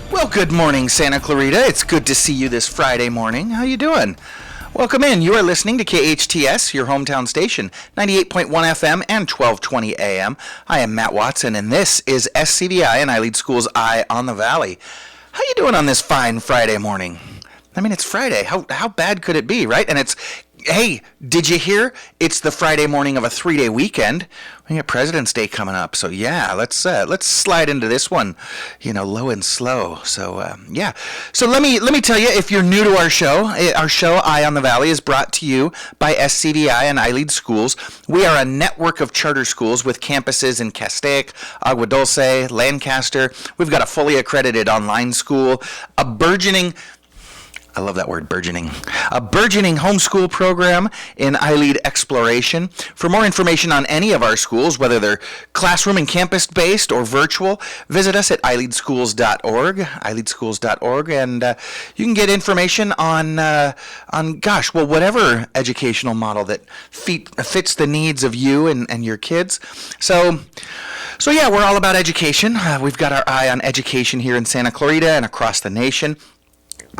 Well, good morning, Santa Clarita. It's good to see you this Friday morning. How you doing? Welcome in. You are listening to KHTS, your hometown station, 98.1 FM and 1220 AM. I am Matt Watson, and this is SCVI and iLEAD School's Eye on the Valley. How you doing on this fine Friday morning? I mean, it's Friday. How bad could it be, right? And it's, hey, did you hear? It's the Friday morning of a 3-day weekend. We got President's Day coming up, so yeah, let's slide into this one, low and slow. So yeah. So let me tell you, if you're new to our show Eye on the Valley is brought to you by SCVI and iLEAD Schools. We are a network of charter schools with campuses in Castaic, Agua Dulce, Lancaster. We've got a fully accredited online school, I love that word, burgeoning. A burgeoning homeschool program in iLEAD Exploration. For more information on any of our schools, whether they're classroom and campus-based or virtual, visit us at iLEADschools.org, and you can get information on whatever educational model that fits the needs of you and your kids. So yeah, we're all about education. We've got our eye on education here in Santa Clarita and across the nation.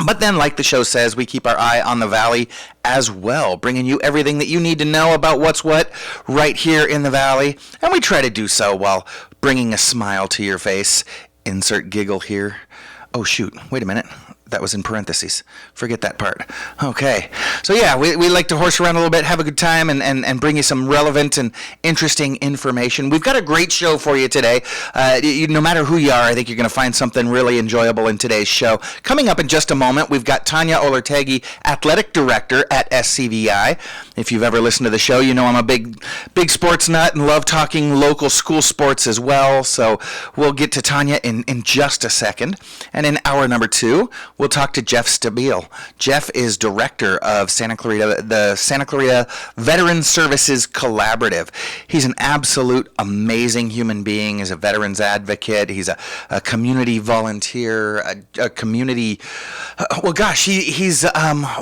But then, like the show says, we keep our eye on the valley as well, bringing you everything that you need to know about what's what right here in the valley. And we try to do so while bringing a smile to your face. Insert giggle here. Oh, shoot. Wait a minute. That was in parentheses. Forget that part. Okay. So yeah, we like to horse around a little bit, have a good time, and bring you some relevant and interesting information. We've got a great show for you today. No matter who you are, I think you're going to find something really enjoyable in today's show. Coming up in just a moment, we've got Tanya Olertegui, Athletic Director at SCVI. If you've ever listened to the show, you know I'm a big sports nut and love talking local school sports as well. So we'll get to Tanya in just a second. And in hour number 2, we'll talk to Jeff Stabile. Jeff is director of the Santa Clarita Veteran Services Collaborative. He's an absolute amazing human being. He's a veterans advocate. He's a community volunteer, a community. He's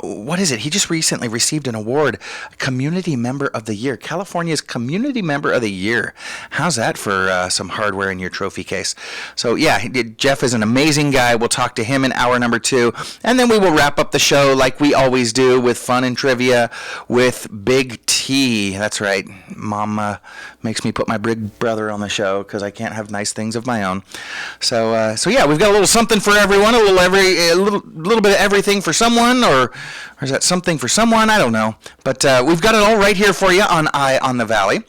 what is it? He just recently received an award, Community Member of the Year, California's Community Member of the Year. How's that for some hardware in your trophy case? So yeah, Jeff is an amazing guy. We'll talk to him in hour number 2, and then we will wrap up the show like we always do with fun and trivia with Big T. That's right. Mom makes me put my big brother on the show because I can't have nice things of my own. So yeah, we've got a little something for everyone, a little bit of everything for someone, or is that something for someone? I don't know. But we've got it all right here for you on Eye on the Valley.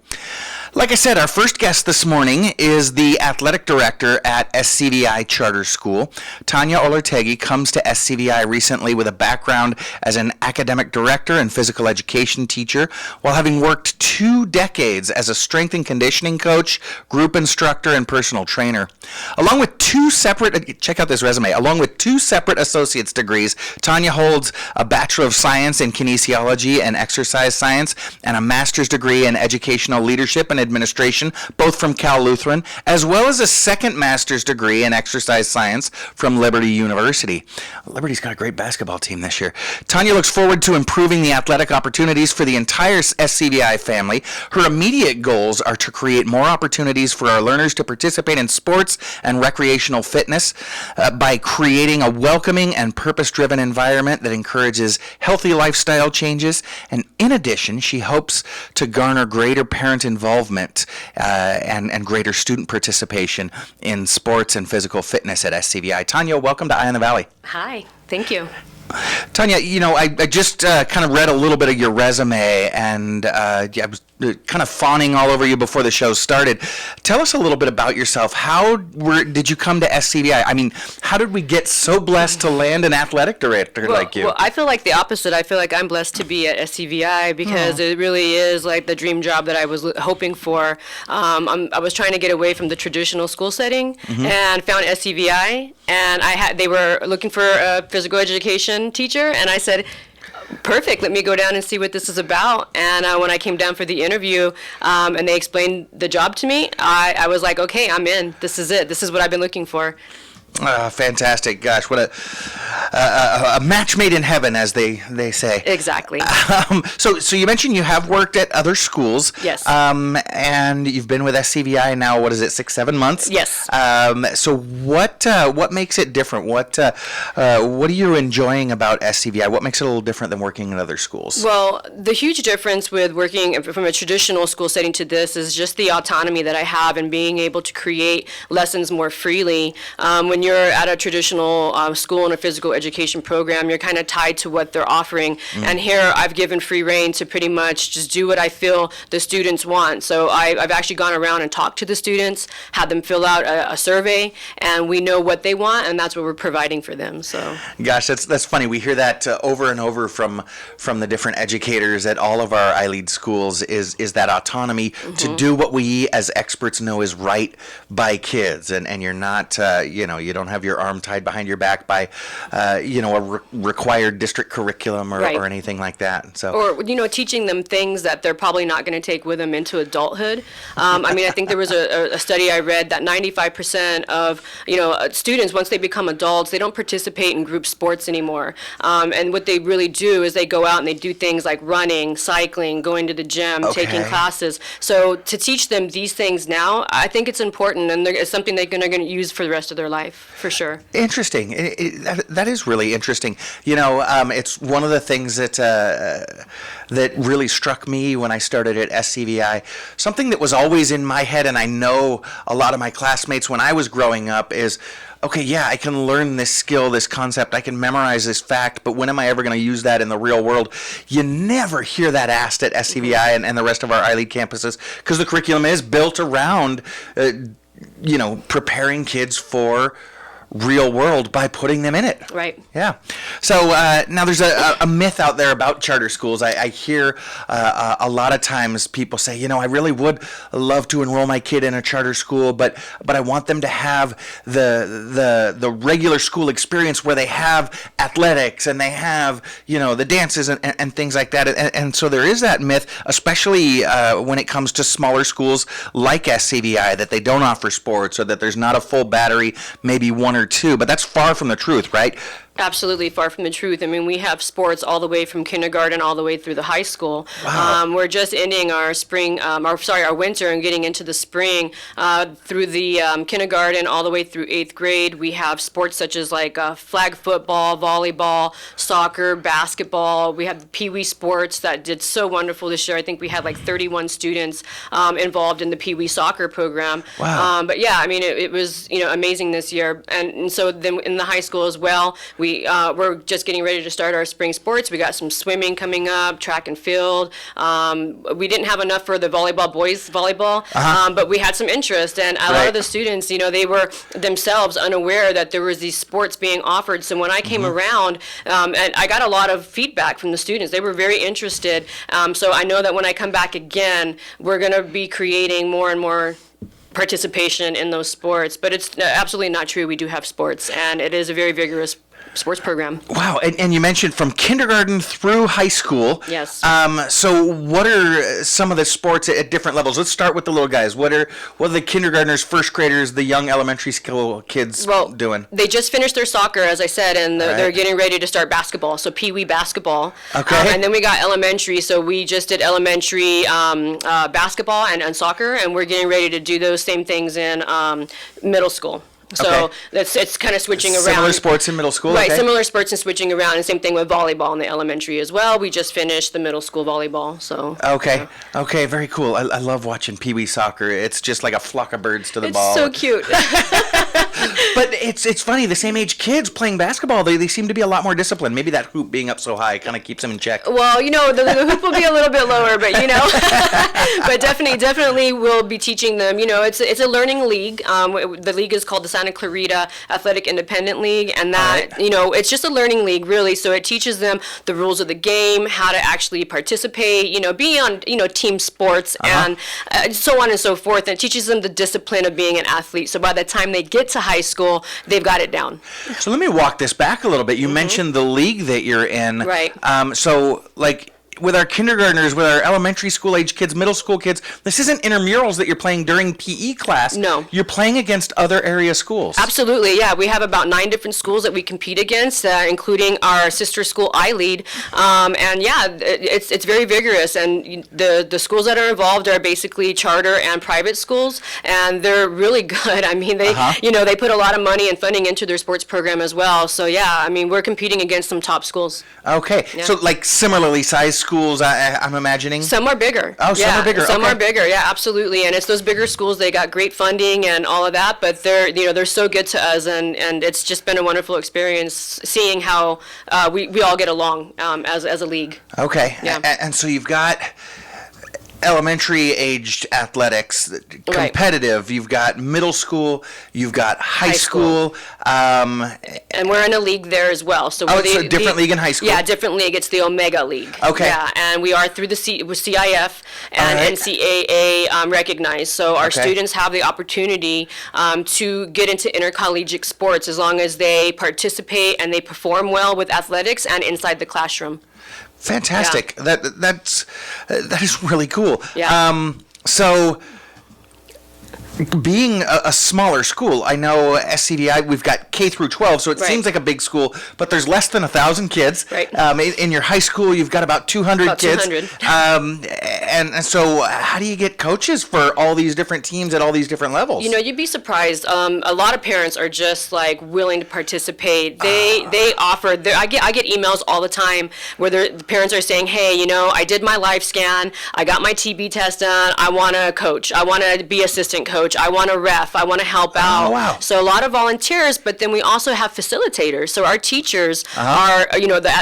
Like I said, our first guest this morning is the athletic director at SCVI Charter School. Tanya Olertegui comes to SCVI recently with a background as an academic director and physical education teacher, while having worked 2 decades as a strength and conditioning coach, group instructor, and personal trainer. Along with 2 separate associate's degrees, Tanya holds a Bachelor of Science in Kinesiology and Exercise Science and a master's degree in Educational Leadership and Administration, both from Cal Lutheran, as well as a second master's degree in exercise science from Liberty University. Liberty's got a great basketball team this year. Tanya looks forward to improving the athletic opportunities for the entire SCVI family. Her immediate goals are to create more opportunities for our learners to participate in sports and recreational fitness by creating a welcoming and purpose-driven environment that encourages healthy lifestyle changes. And in addition, she hopes to garner greater parent involvement and greater student participation in sports and physical fitness at SCVI. Tanya, welcome to Eye on the Valley. Hi, thank you. Tanya, I just kind of read a little bit of your resume, and I was kind of fawning all over you before the show started. Tell us a little bit about yourself. How did you come to SCVI? I mean, how did we get so blessed to land an athletic director like you? Well, I feel like the opposite. I feel like I'm blessed to be at SCVI because it really is like the dream job that I was hoping for. I was trying to get away from the traditional school setting and found SCVI, and they were looking for a physical education teacher, and I said, perfect, let me go down and see what this is about. And when I came down for the interview and they explained the job to me, I was like, okay, I'm in. This is it. This is what I've been looking for. Fantastic. Gosh, what a match made in heaven, as they say. Exactly. So you mentioned you have worked at other schools. Yes. And you've been with SCVI now, what is it, 6-7 months? Yes. So what makes it different? What are you enjoying about SCVI? What makes it a little different than working in other schools? Well, the huge difference with working from a traditional school setting to this is just the autonomy that I have and being able to create lessons more freely. When you're at a traditional school in a physical education program, you're kind of tied to what they're offering. And here I've given free rein to pretty much just do what I feel the students want. So I've actually gone around and talked to the students, had them fill out a survey, and we know what they want, and that's what we're providing for them. So, gosh, that's funny. We hear that over and over from the different educators at all of our iLEAD schools is that autonomy to do what we as experts know is right by kids, and you're not you don't have your arm tied behind your back by a required district curriculum or anything like that. So, or teaching them things that they're probably not going to take with them into adulthood. I think there was a study I read that 95% of students, once they become adults, they don't participate in group sports anymore. And what they really do is they go out and they do things like running, cycling, going to the gym, taking classes. So to teach them these things now, I think it's important, and it's something they're going to use for the rest of their life, for sure. Interesting. That is really interesting. It's one of the things that really struck me when I started at SCVI. Something that was always in my head, and I know a lot of my classmates when I was growing up, is, okay, yeah, I can learn this skill, this concept, I can memorize this fact, but when am I ever going to use that in the real world? You never hear that asked at SCVI and the rest of our iLEAD campuses, because the curriculum is built around, preparing kids for real world by putting them in it. Right. Yeah. So now there's a myth out there about charter schools. I hear a lot of times people say, I really would love to enroll my kid in a charter school, but I want them to have the regular school experience where they have athletics and they have the dances and things like that. And so there is that myth, especially when it comes to smaller schools like SCVI, that they don't offer sports or that there's not a full battery, maybe one or two, but that's far from the truth, right? Absolutely far from the truth. We have sports all the way from kindergarten all the way through the high school. Wow. We're just ending our our winter and getting into the spring. Through the kindergarten all the way through 8th grade, we have sports such as flag football, volleyball, soccer, basketball. We have the Pee Wee sports that did so wonderful this year. I think we had 31 students involved in the Pee Wee soccer program. Wow. But yeah, it was amazing this year. And so then in the high school as well, we're just getting ready to start our spring sports. We got some swimming coming up, track and field. We didn't have enough for the boys volleyball, but we had some interest. And a lot of the students, they were themselves unaware that there was these sports being offered. So when I came around, and I got a lot of feedback from the students. They were very interested. So I know that when I come back again, we're going to be creating more and more participation in those sports. But it's absolutely not true. We do have sports, and it is a very vigorous sports program. Wow, and you mentioned from kindergarten through high school. Yes. So what are some of the sports at different levels? Let's start with the little guys. What are the kindergartners, first graders, the young elementary school kids doing? They just finished their soccer, as I said, and they're getting ready to start basketball, so Pee Wee basketball. Okay. And then we got elementary, so we just did elementary basketball and soccer, and we're getting ready to do those same things in middle school. So it's kind of switching around. Similar sports in middle school? Right, okay. Similar sports and switching around, and same thing with volleyball in the elementary as well. We just finished the middle school volleyball, so. Okay, very cool. I love watching Pee Wee soccer. It's just like a flock of birds to the ball. It's so cute. But it's funny, the same age kids playing basketball, they seem to be a lot more disciplined. Maybe that hoop being up so high kind of keeps them in check. Well, the hoop will be a little bit lower, but but definitely we'll be teaching them. It's a learning league. The league is called the Santa Clarita Athletic Independent League, and that it's just a learning league really. So it teaches them the rules of the game, how to actually participate, be on team sports and so on and so forth. And it teaches them the discipline of being an athlete. So by the time they get to high school, they've got it down. So let me walk this back a little bit. You mentioned the league that you're in. Right. So with our kindergartners, with our elementary school age kids, middle school kids, this isn't intramurals that you're playing during PE class. No. You're playing against other area schools. Absolutely, yeah. We have about 9 different schools that we compete against, including our sister school, iLEAD. And yeah, it's very vigorous. And the schools that are involved are basically charter and private schools, and they're really good. I mean, they put a lot of money and funding into their sports program as well. So yeah, I mean, we're competing against some top schools. Okay, Yeah. so like similarly sized schools, I'm imagining. Some are bigger. Oh, some yeah, are bigger. Some okay. are bigger. Yeah, absolutely. And it's those bigger schools. They got great funding and all of that, but they're so good to us, and it's just been a wonderful experience seeing how we all get along as a league. Okay, Yeah. and so you've got elementary aged athletics, competitive. You've got middle school. You've got high school. And we're in a league there as well. So we're it's a different league in high school? Yeah, different league. It's the Omega League. Okay. Yeah, and we are through with CIF and All right. NCAA recognized. So our Okay. students have the opportunity to get into intercollegiate sports as long as they participate and they perform well with athletics and inside the classroom. Fantastic. That is really cool. Yeah. So being a smaller school, I know SCVI, we've got K through 12, so it Right. seems like a big school, but there's less than 1,000 kids. Right. In your high school, you've got about 200 About kids. 200. And so how do you get coaches for all these different teams at all these different levels? You know, you'd be surprised. A lot of parents are just like willing to participate. They offer. I get emails all the time where the parents are saying, "Hey, you know, I did my life scan. I got my TB test done. I want to coach. I want to be assistant coach. I want to ref. I want to help out." Wow. So a lot of volunteers, but then we also have facilitators. So our teachers are,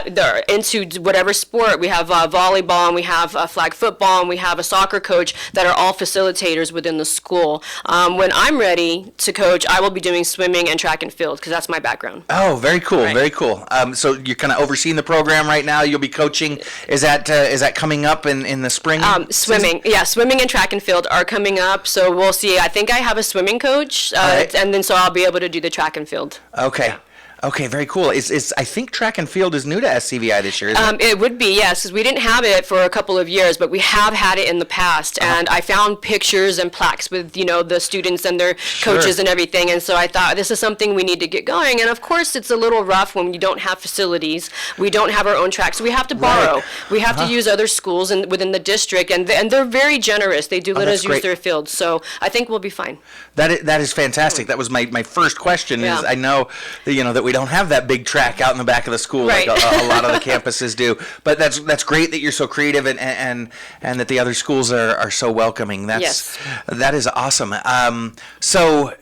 they're into whatever sport. We have volleyball, and we have flag football, and we have a soccer coach that are all facilitators within the school. When I'm ready to coach, I will be doing swimming and track and field because that's my background. Oh, very cool, Right. very cool. So you're kind of overseeing the program right now. You'll be coaching. Is that coming up in the spring? Swimming, yeah, swimming and track and field are coming up. So we'll see. I think I have a swimming coach, right. and then so I'll be able to do the track and field. Okay. Okay, very cool. I think track and field is new to SCVI this year, isn't it? It would be, yes, because we didn't have it for a couple of years, but we have had it in the past. And I found pictures and plaques with, the students and their coaches and everything. And so I thought this is something we need to get going. And of course, it's a little rough when you don't have facilities. We don't have our own tracks. So we have to borrow. Right. We have to use other schools within the district. And they're very generous. They do let that's us use great. their fields. So I think we'll be fine. That is fantastic. That was my first question. Yeah. Is I know that we don't have that big track out in the back of the school Right. like a lot of the campuses do. But that's great that you're so creative and that the other schools are so welcoming. Yes. That is awesome. So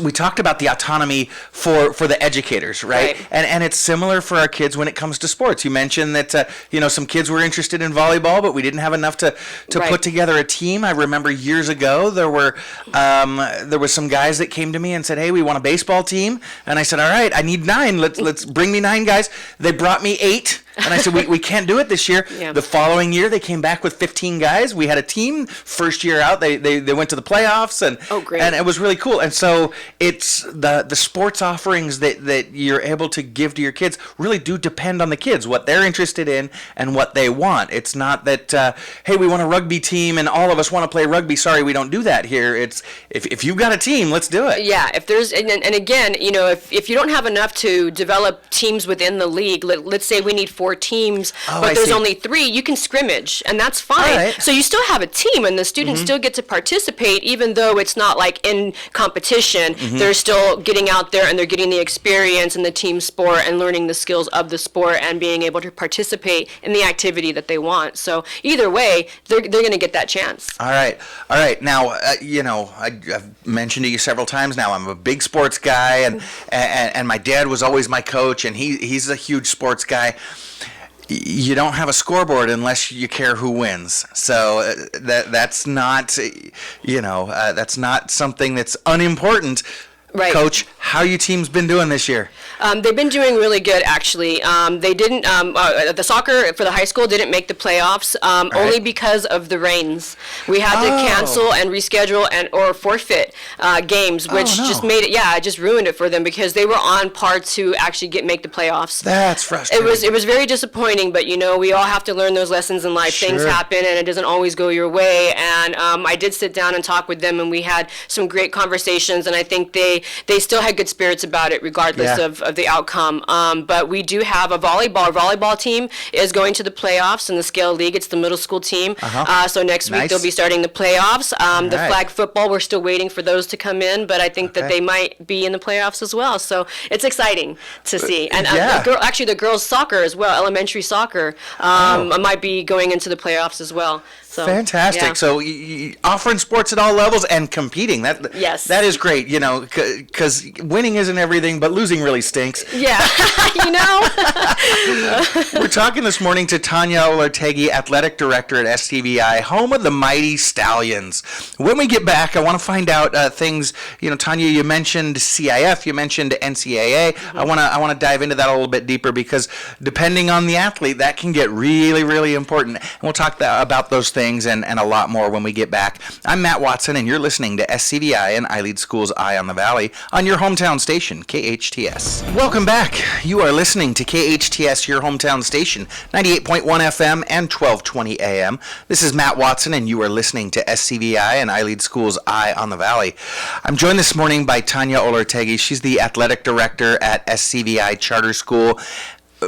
we talked about the autonomy for the educators, right? Right. And it's similar for our kids when it comes to sports. You mentioned that some kids were interested in volleyball, but we didn't have enough to Right. put together a team. I remember years ago there were some guys that came to me and said, "Hey, we want a baseball team," and I said, "All right, I need 9. Let's bring me 9 guys." They brought me 8. And I said, we can't do it this year. Yeah. The following year, they came back with 15 guys. We had a team. First year out, they went to the playoffs, and Oh, great. and it was really cool. And so it's the sports offerings that you're able to give to your kids really do depend on the kids, what they're interested in and what they want. It's not that, hey, we want a rugby team and all of us want to play rugby. Sorry, we don't do that here. It's if you've got a team, let's do it. Yeah, if there's, and again, if you don't have enough to develop teams within the league, let's say we need 4 teams, Oh, but I there's see. only 3, you can scrimmage, and that's fine. All right. So you still have a team, and the students still get to participate, even though it's not like in competition. They're still getting out there, and they're getting the experience in the team sport and learning the skills of the sport and being able to participate in the activity that they want. So either way, they're going to get that chance. All right. Now, I've mentioned to you several times now, I'm a big sports guy, and my dad was always my coach, and he's a huge sports guy. You don't have a scoreboard unless you care who wins. So that's not, that's not something that's unimportant. Right. Coach, how you team's been doing this year? They've been doing really good, actually. They didn't, the soccer for the high school didn't make the playoffs only because of the rains. We had to cancel and reschedule or forfeit games, which just made it, it just ruined it for them because they were on par to actually make the playoffs. That's frustrating. It was very disappointing, but we all have to learn those lessons in life. Sure. Things happen and it doesn't always go your way. And I did sit down and talk with them, and we had some great conversations, and I think they still had good spirits about it regardless of the outcome. But we do have a volleyball. Our volleyball team is going to the playoffs in the scale league. It's the middle school team. So next week they'll be starting the playoffs. The flag football, we're still waiting for those to come in, but I think that they might be in the playoffs as well. So it's exciting to see. And the girls' soccer as well, elementary soccer, might be going into the playoffs as well. So, fantastic. Yeah. So offering sports at all levels and competing. That is great, because winning isn't everything, but losing really stinks. Yeah, We're talking this morning to Tanya Olartegui, Athletic Director at SCVI, home of the Mighty Stallions. When we get back, I want to find out things, Tanya, you mentioned CIF, you mentioned NCAA. I want to dive into that a little bit deeper because depending on the athlete, that can get really, really important. And we'll talk about those things and a lot more when we get back. I'm Matt Watson, and you're listening to SCVI and iLEAD School's Eye on the Valley on your hometown station, KHTS. Welcome back. You are listening to KHTS, your hometown station, 98.1 FM and 1220 AM. This is Matt Watson, and you are listening to SCVI and iLEAD School's Eye on the Valley. I'm joined this morning by Tanya Olartegui. She's the athletic director at SCVI Charter School.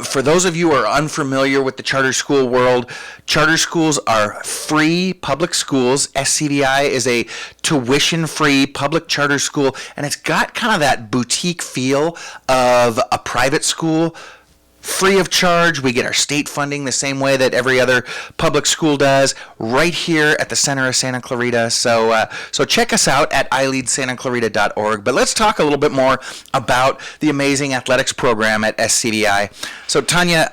For those of you who are unfamiliar with the charter school world, charter schools are free public schools. SCVI is a tuition-free public charter school, and it's got kind of that boutique feel of a private school. Free of charge. We get our state funding the same way that every other public school does, right here at the center of Santa Clarita. So check us out at iLeadSantaClarita.org. But let's talk a little bit more about the amazing athletics program at SCVI. So Tanya,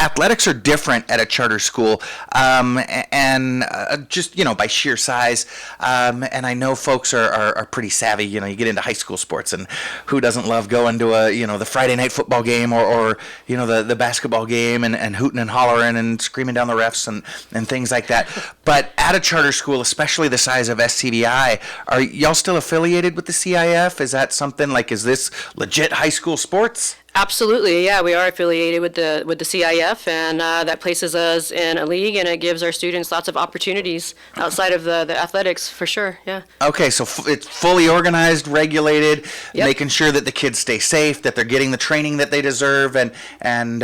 athletics are different at a charter school, and just by sheer size. And I know folks are pretty savvy. You get into high school sports, and who doesn't love going to the Friday night football game or the basketball game and hooting and hollering and screaming down the refs and things like that. But at a charter school, especially the size of SCVI, are y'all still affiliated with the CIF? Is that something is this legit high school sports? Absolutely, yeah. We are affiliated with the CIF, and that places us in a league, and it gives our students lots of opportunities outside of the athletics, for sure, yeah. Okay, so it's fully organized, regulated, making sure that the kids stay safe, that they're getting the training that they deserve, and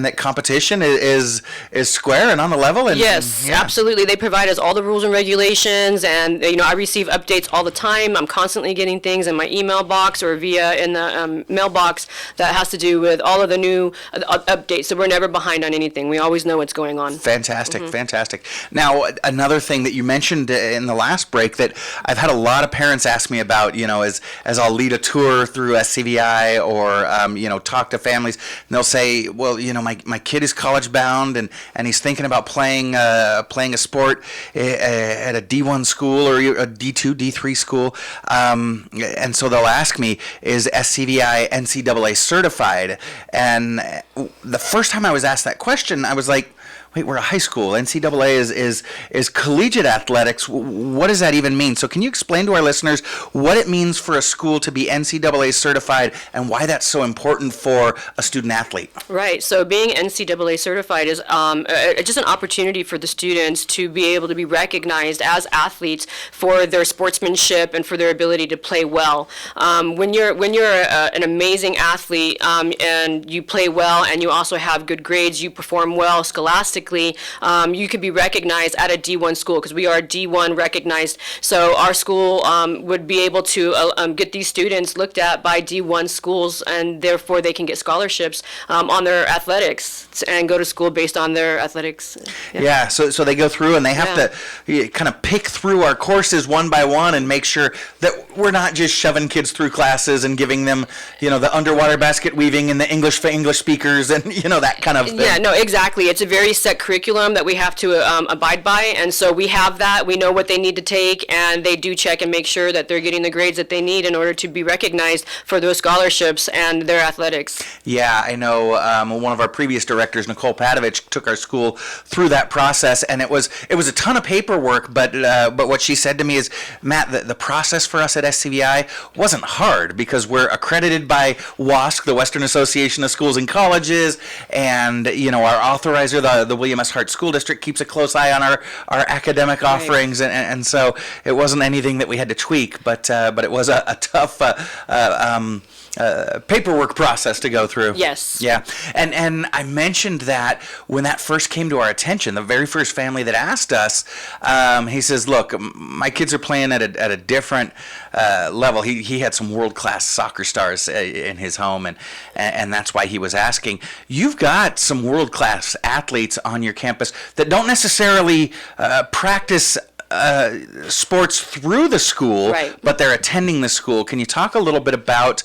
that competition is square and on the level. And, yes, absolutely. They provide us all the rules and regulations, and I receive updates all the time. I'm constantly getting things in my email box or in the mailbox that has to do with all of the new updates. So we're never behind on anything. We always know what's going on. Fantastic, fantastic. Now, another thing that you mentioned in the last break that I've had a lot of parents ask me about, as I'll lead a tour through SCVI or talk to families, and they'll say, well, my kid is college bound and he's thinking about playing a sport at a D1 school or a D2, D3 school. And so they'll ask me, is SCVI NCAA certified? And the first time I was asked that question, I was like, wait, we're a high school. NCAA is collegiate athletics. What does that even mean? So can you explain to our listeners what it means for a school to be NCAA certified and why that's so important for a student athlete? Right. So being NCAA certified is just an opportunity for the students to be able to be recognized as athletes for their sportsmanship and for their ability to play well. When you're an amazing athlete and you play well and you also have good grades, you perform well scholastically, you could be recognized at a D1 school because we are D1 recognized. So our school would be able to get these students looked at by D1 schools, and therefore they can get scholarships on their athletics and go to school based on their athletics. Yeah, so they go through and they have to kind of pick through our courses one by one and make sure that we're not just shoving kids through classes and giving them, the underwater basket weaving and the English for English speakers and, that kind of thing. Yeah, no, exactly. It's a very set curriculum that we have to abide by, and so we have that. We know what they need to take, and they do check and make sure that they're getting the grades that they need in order to be recognized for those scholarships and their athletics. Yeah, I know one of our previous directors, Nicole Padovich, took our school through that process, and it was a ton of paperwork, but what she said to me is, Matt, the process for us at SCVI wasn't hard because we're accredited by WASC, the Western Association of Schools and Colleges, and our authorizer, the William S. Hart School District, keeps a close eye on our academic offerings, and so it wasn't anything that we had to tweak, but it was a tough paperwork process to go through. Yes. Yeah. And I mentioned that when that first came to our attention, the very first family that asked us, he says, look, my kids are playing at a different level. He had some world-class soccer stars in his home, and that's why he was asking. You've got some world-class athletes on your campus that don't necessarily practice sports through the school, right, but they're attending the school. Can you talk a little bit about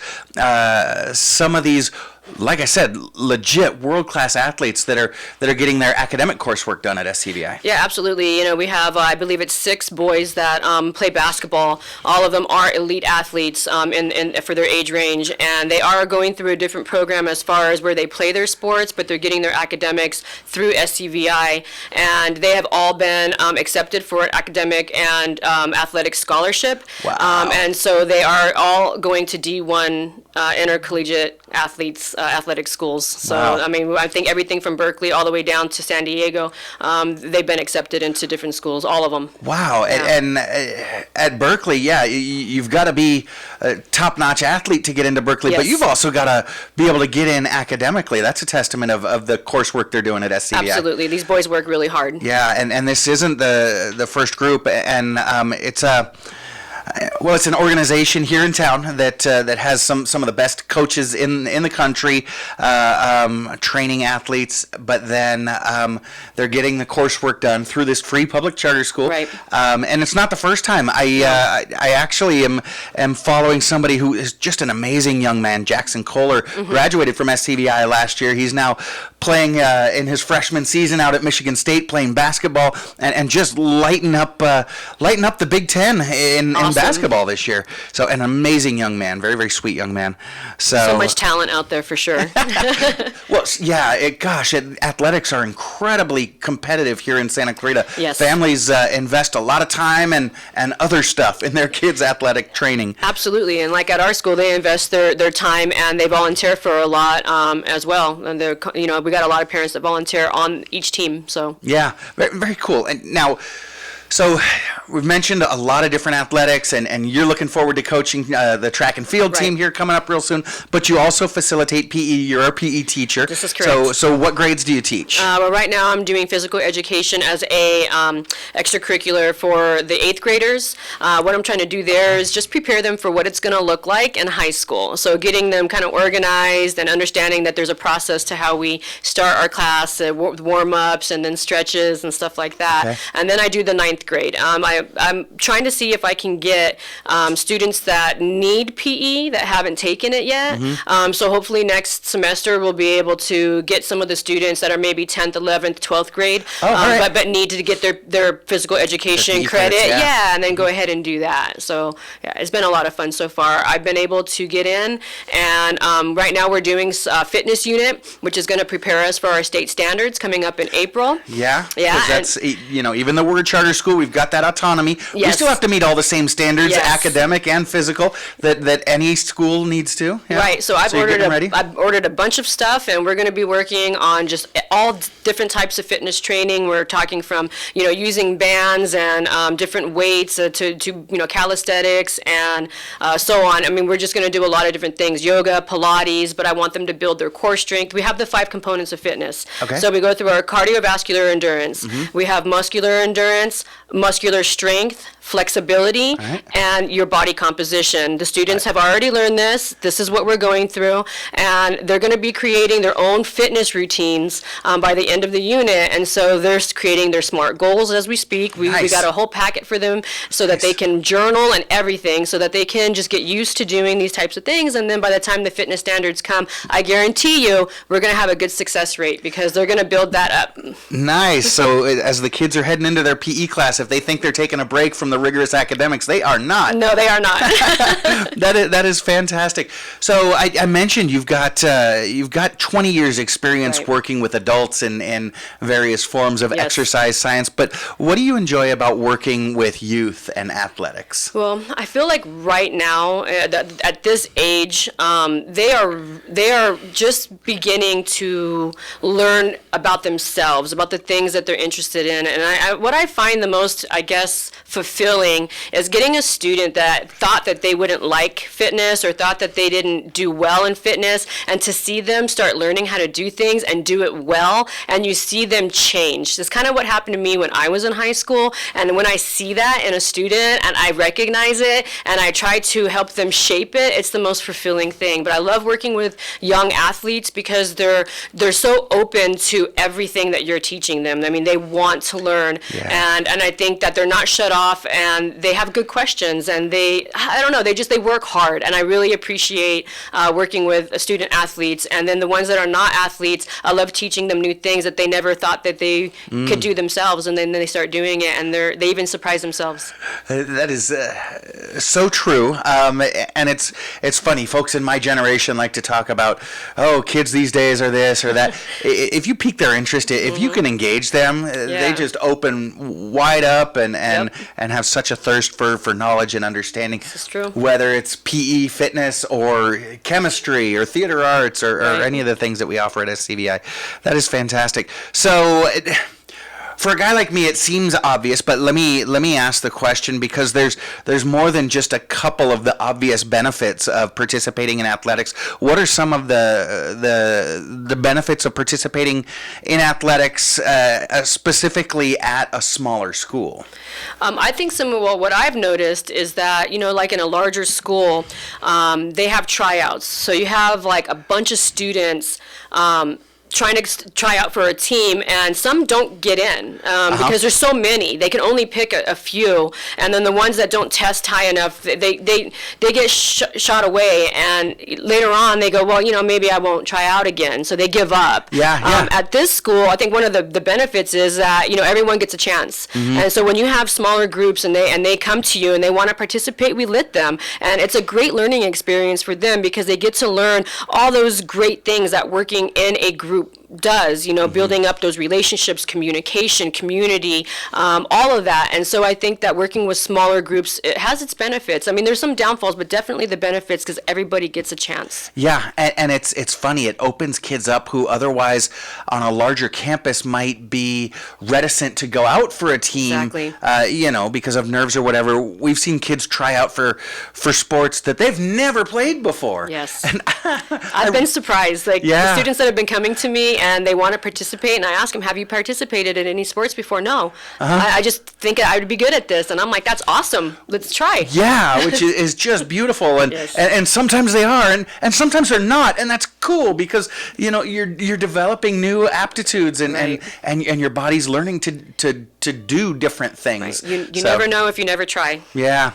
some of these, like I said, legit world-class athletes that are getting their academic coursework done at SCVI? Yeah, absolutely. We have, I believe it's 6 boys that play basketball. All of them are elite athletes for their age range, and they are going through a different program as far as where they play their sports, but they're getting their academics through SCVI, and they have all been accepted for an academic and athletic scholarship. Wow. And so they are all going to D1 intercollegiate athletic schools. So, wow. I mean, I think everything from Berkeley all the way down to San Diego, they've been accepted into different schools, all of them. Wow. Yeah. And at Berkeley, yeah, you've got to be a top-notch athlete to get into Berkeley, Yes. but you've also got to be able to get in academically. That's a testament of the coursework they're doing at SCVI. Absolutely. These boys work really hard. Yeah, and this isn't the first group, and it's it's an organization here in town that has some of the best coaches in the country, training athletes, but then they're getting the coursework done through this free public charter school. Right. And it's not the first time. I actually am following somebody who is just an amazing young man. Jackson Kohler graduated from SCVI last year. He's now playing in his freshman season out at Michigan State, playing basketball and just lighting up the Big Ten in Awesome. basketball this year. So an amazing young man, very, very sweet young man. So much talent out there for sure. Well, yeah, athletics are incredibly competitive here in Santa Clarita. Yes. Families invest a lot of time and other stuff in their kids' athletic training. Absolutely, and like at our school, they invest their time and they volunteer for a lot as well. And we got a lot of parents that volunteer on each team. So Yeah, very, very cool. And now, so we've mentioned a lot of different athletics, and you're looking forward to coaching the track and field team Right. here coming up real soon, but you also facilitate PE. You're a PE teacher. This is correct. So what grades do you teach? well, right now I'm doing physical education as a extracurricular for the 8th graders. What I'm trying to do there is just prepare them for what it's going to look like in high school. So getting them kind of organized and understanding that there's a process to how we start our class, warm-ups and then stretches and stuff like that. Okay. And then I do the 9th grade. I'm trying to see if I can get students that need PE that haven't taken it yet. So hopefully next semester we'll be able to get some of the students that are maybe 10th, 11th, 12th grade, all right. but need to get their physical education PE credit. credits, yeah. And then go ahead and do that. So yeah, it's been a lot of fun so far. I've been able to get in, and right now we're doing a fitness unit, which is going to prepare us for our state standards coming up in April. Yeah, Yeah, because that's, even though we're a charter school, we've got that autonomy. We Yes. still have to meet all the same standards, Yes. academic and physical, that any school needs to. Yeah. Right, so I've you're getting ready? I've ordered a bunch of stuff, and we're going to be working on just all different types of fitness training. We're talking from using bands and different weights to calisthenics and so on. I mean, we're just going to do a lot of different things: yoga, Pilates. But I want them to build their core strength. We have the 5 components of fitness. Okay. So we go through our cardiovascular endurance. We have muscular endurance, muscular strength, flexibility, and your body composition. The students have already learned this. This is what we're going through, and they're going to be creating their own fitness routines by the end of the unit. And so they're creating their SMART goals as we speak. We got a whole packet for them so that they can journal and everything, so that they can just get used to doing these types of things. And then by the time the fitness standards come, I guarantee you we're going to have a good success rate, because they're going to build that up. Nice. So as the kids are heading into their PE class, if they think they're taking a break from the rigorous academics, they are not. No, they are not. That is fantastic. So I mentioned you've got 20 years experience working with adults in various forms of exercise science, but what do you enjoy about working with youth and athletics? Well, I feel like right now, at this age, they are just beginning to learn about themselves, about the things that they're interested in. And what I find the most, I guess, fulfilling is getting a student that thought that they wouldn't like fitness or thought that they didn't do well in fitness, and to see them start learning how to do things and do it well, and you see them change. That's kind of what happened to me when I was in high school, and when I see that in a student and I recognize it and I try to help them shape it, it's the most fulfilling thing. But I love working with young athletes because they're so open to everything that you're teaching them. I mean, they want to learn, and I think that they're not shut off, and they have good questions, and they work hard, and I really appreciate working with student athletes. And then the ones that are not athletes, I love teaching them new things that they never thought that they could do themselves, and then they start doing it, and they even surprise themselves. That is so true, and it's funny. Folks in my generation like to talk about, oh, kids these days are this or that. If you pique their interest, if you can engage them, they just open wide up and have such a thirst for knowledge and understanding. This is true. Whether it's PE, fitness, or chemistry, or theater arts, or any of the things that we offer at SCVI. That is fantastic. So, for a guy like me, it seems obvious, but let me ask the question, because there's more than just a couple of the obvious benefits of participating in athletics. What are some of the benefits of participating in athletics, specifically at a smaller school? I think what I've noticed is that, like in a larger school, they have tryouts. So you have like a bunch of students trying to try out for a team, and some don't get in because there's so many. They can only pick a few, and then the ones that don't test high enough, they get shot away, and later on they go, well, maybe I won't try out again, so they give up. At this school, I think one of the benefits is that everyone gets a chance, and so when you have smaller groups and they come to you and they want to participate, we let them, and it's a great learning experience for them because they get to learn all those great things that working in a group does, building up those relationships, communication, community, all of that. And so I think that working with smaller groups, it has its benefits. I mean, there's some downfalls, but definitely the benefits, because everybody gets a chance. Yeah, and it's funny. It opens kids up who otherwise on a larger campus might be reticent to go out for a team, because of nerves or whatever. We've seen kids try out for sports that they've never played before. Yes. And I've been surprised. The students that have been coming to me and they want to participate, and I ask them, have you participated in any sports before? No. I just think I would be good at this, and I'm like, that's awesome. Let's try. Yeah, which is just beautiful, and sometimes they are, and sometimes they're not, and that's cool because you're developing new aptitudes, and your body's learning to do different things. Right. You never know if you never try. Yeah.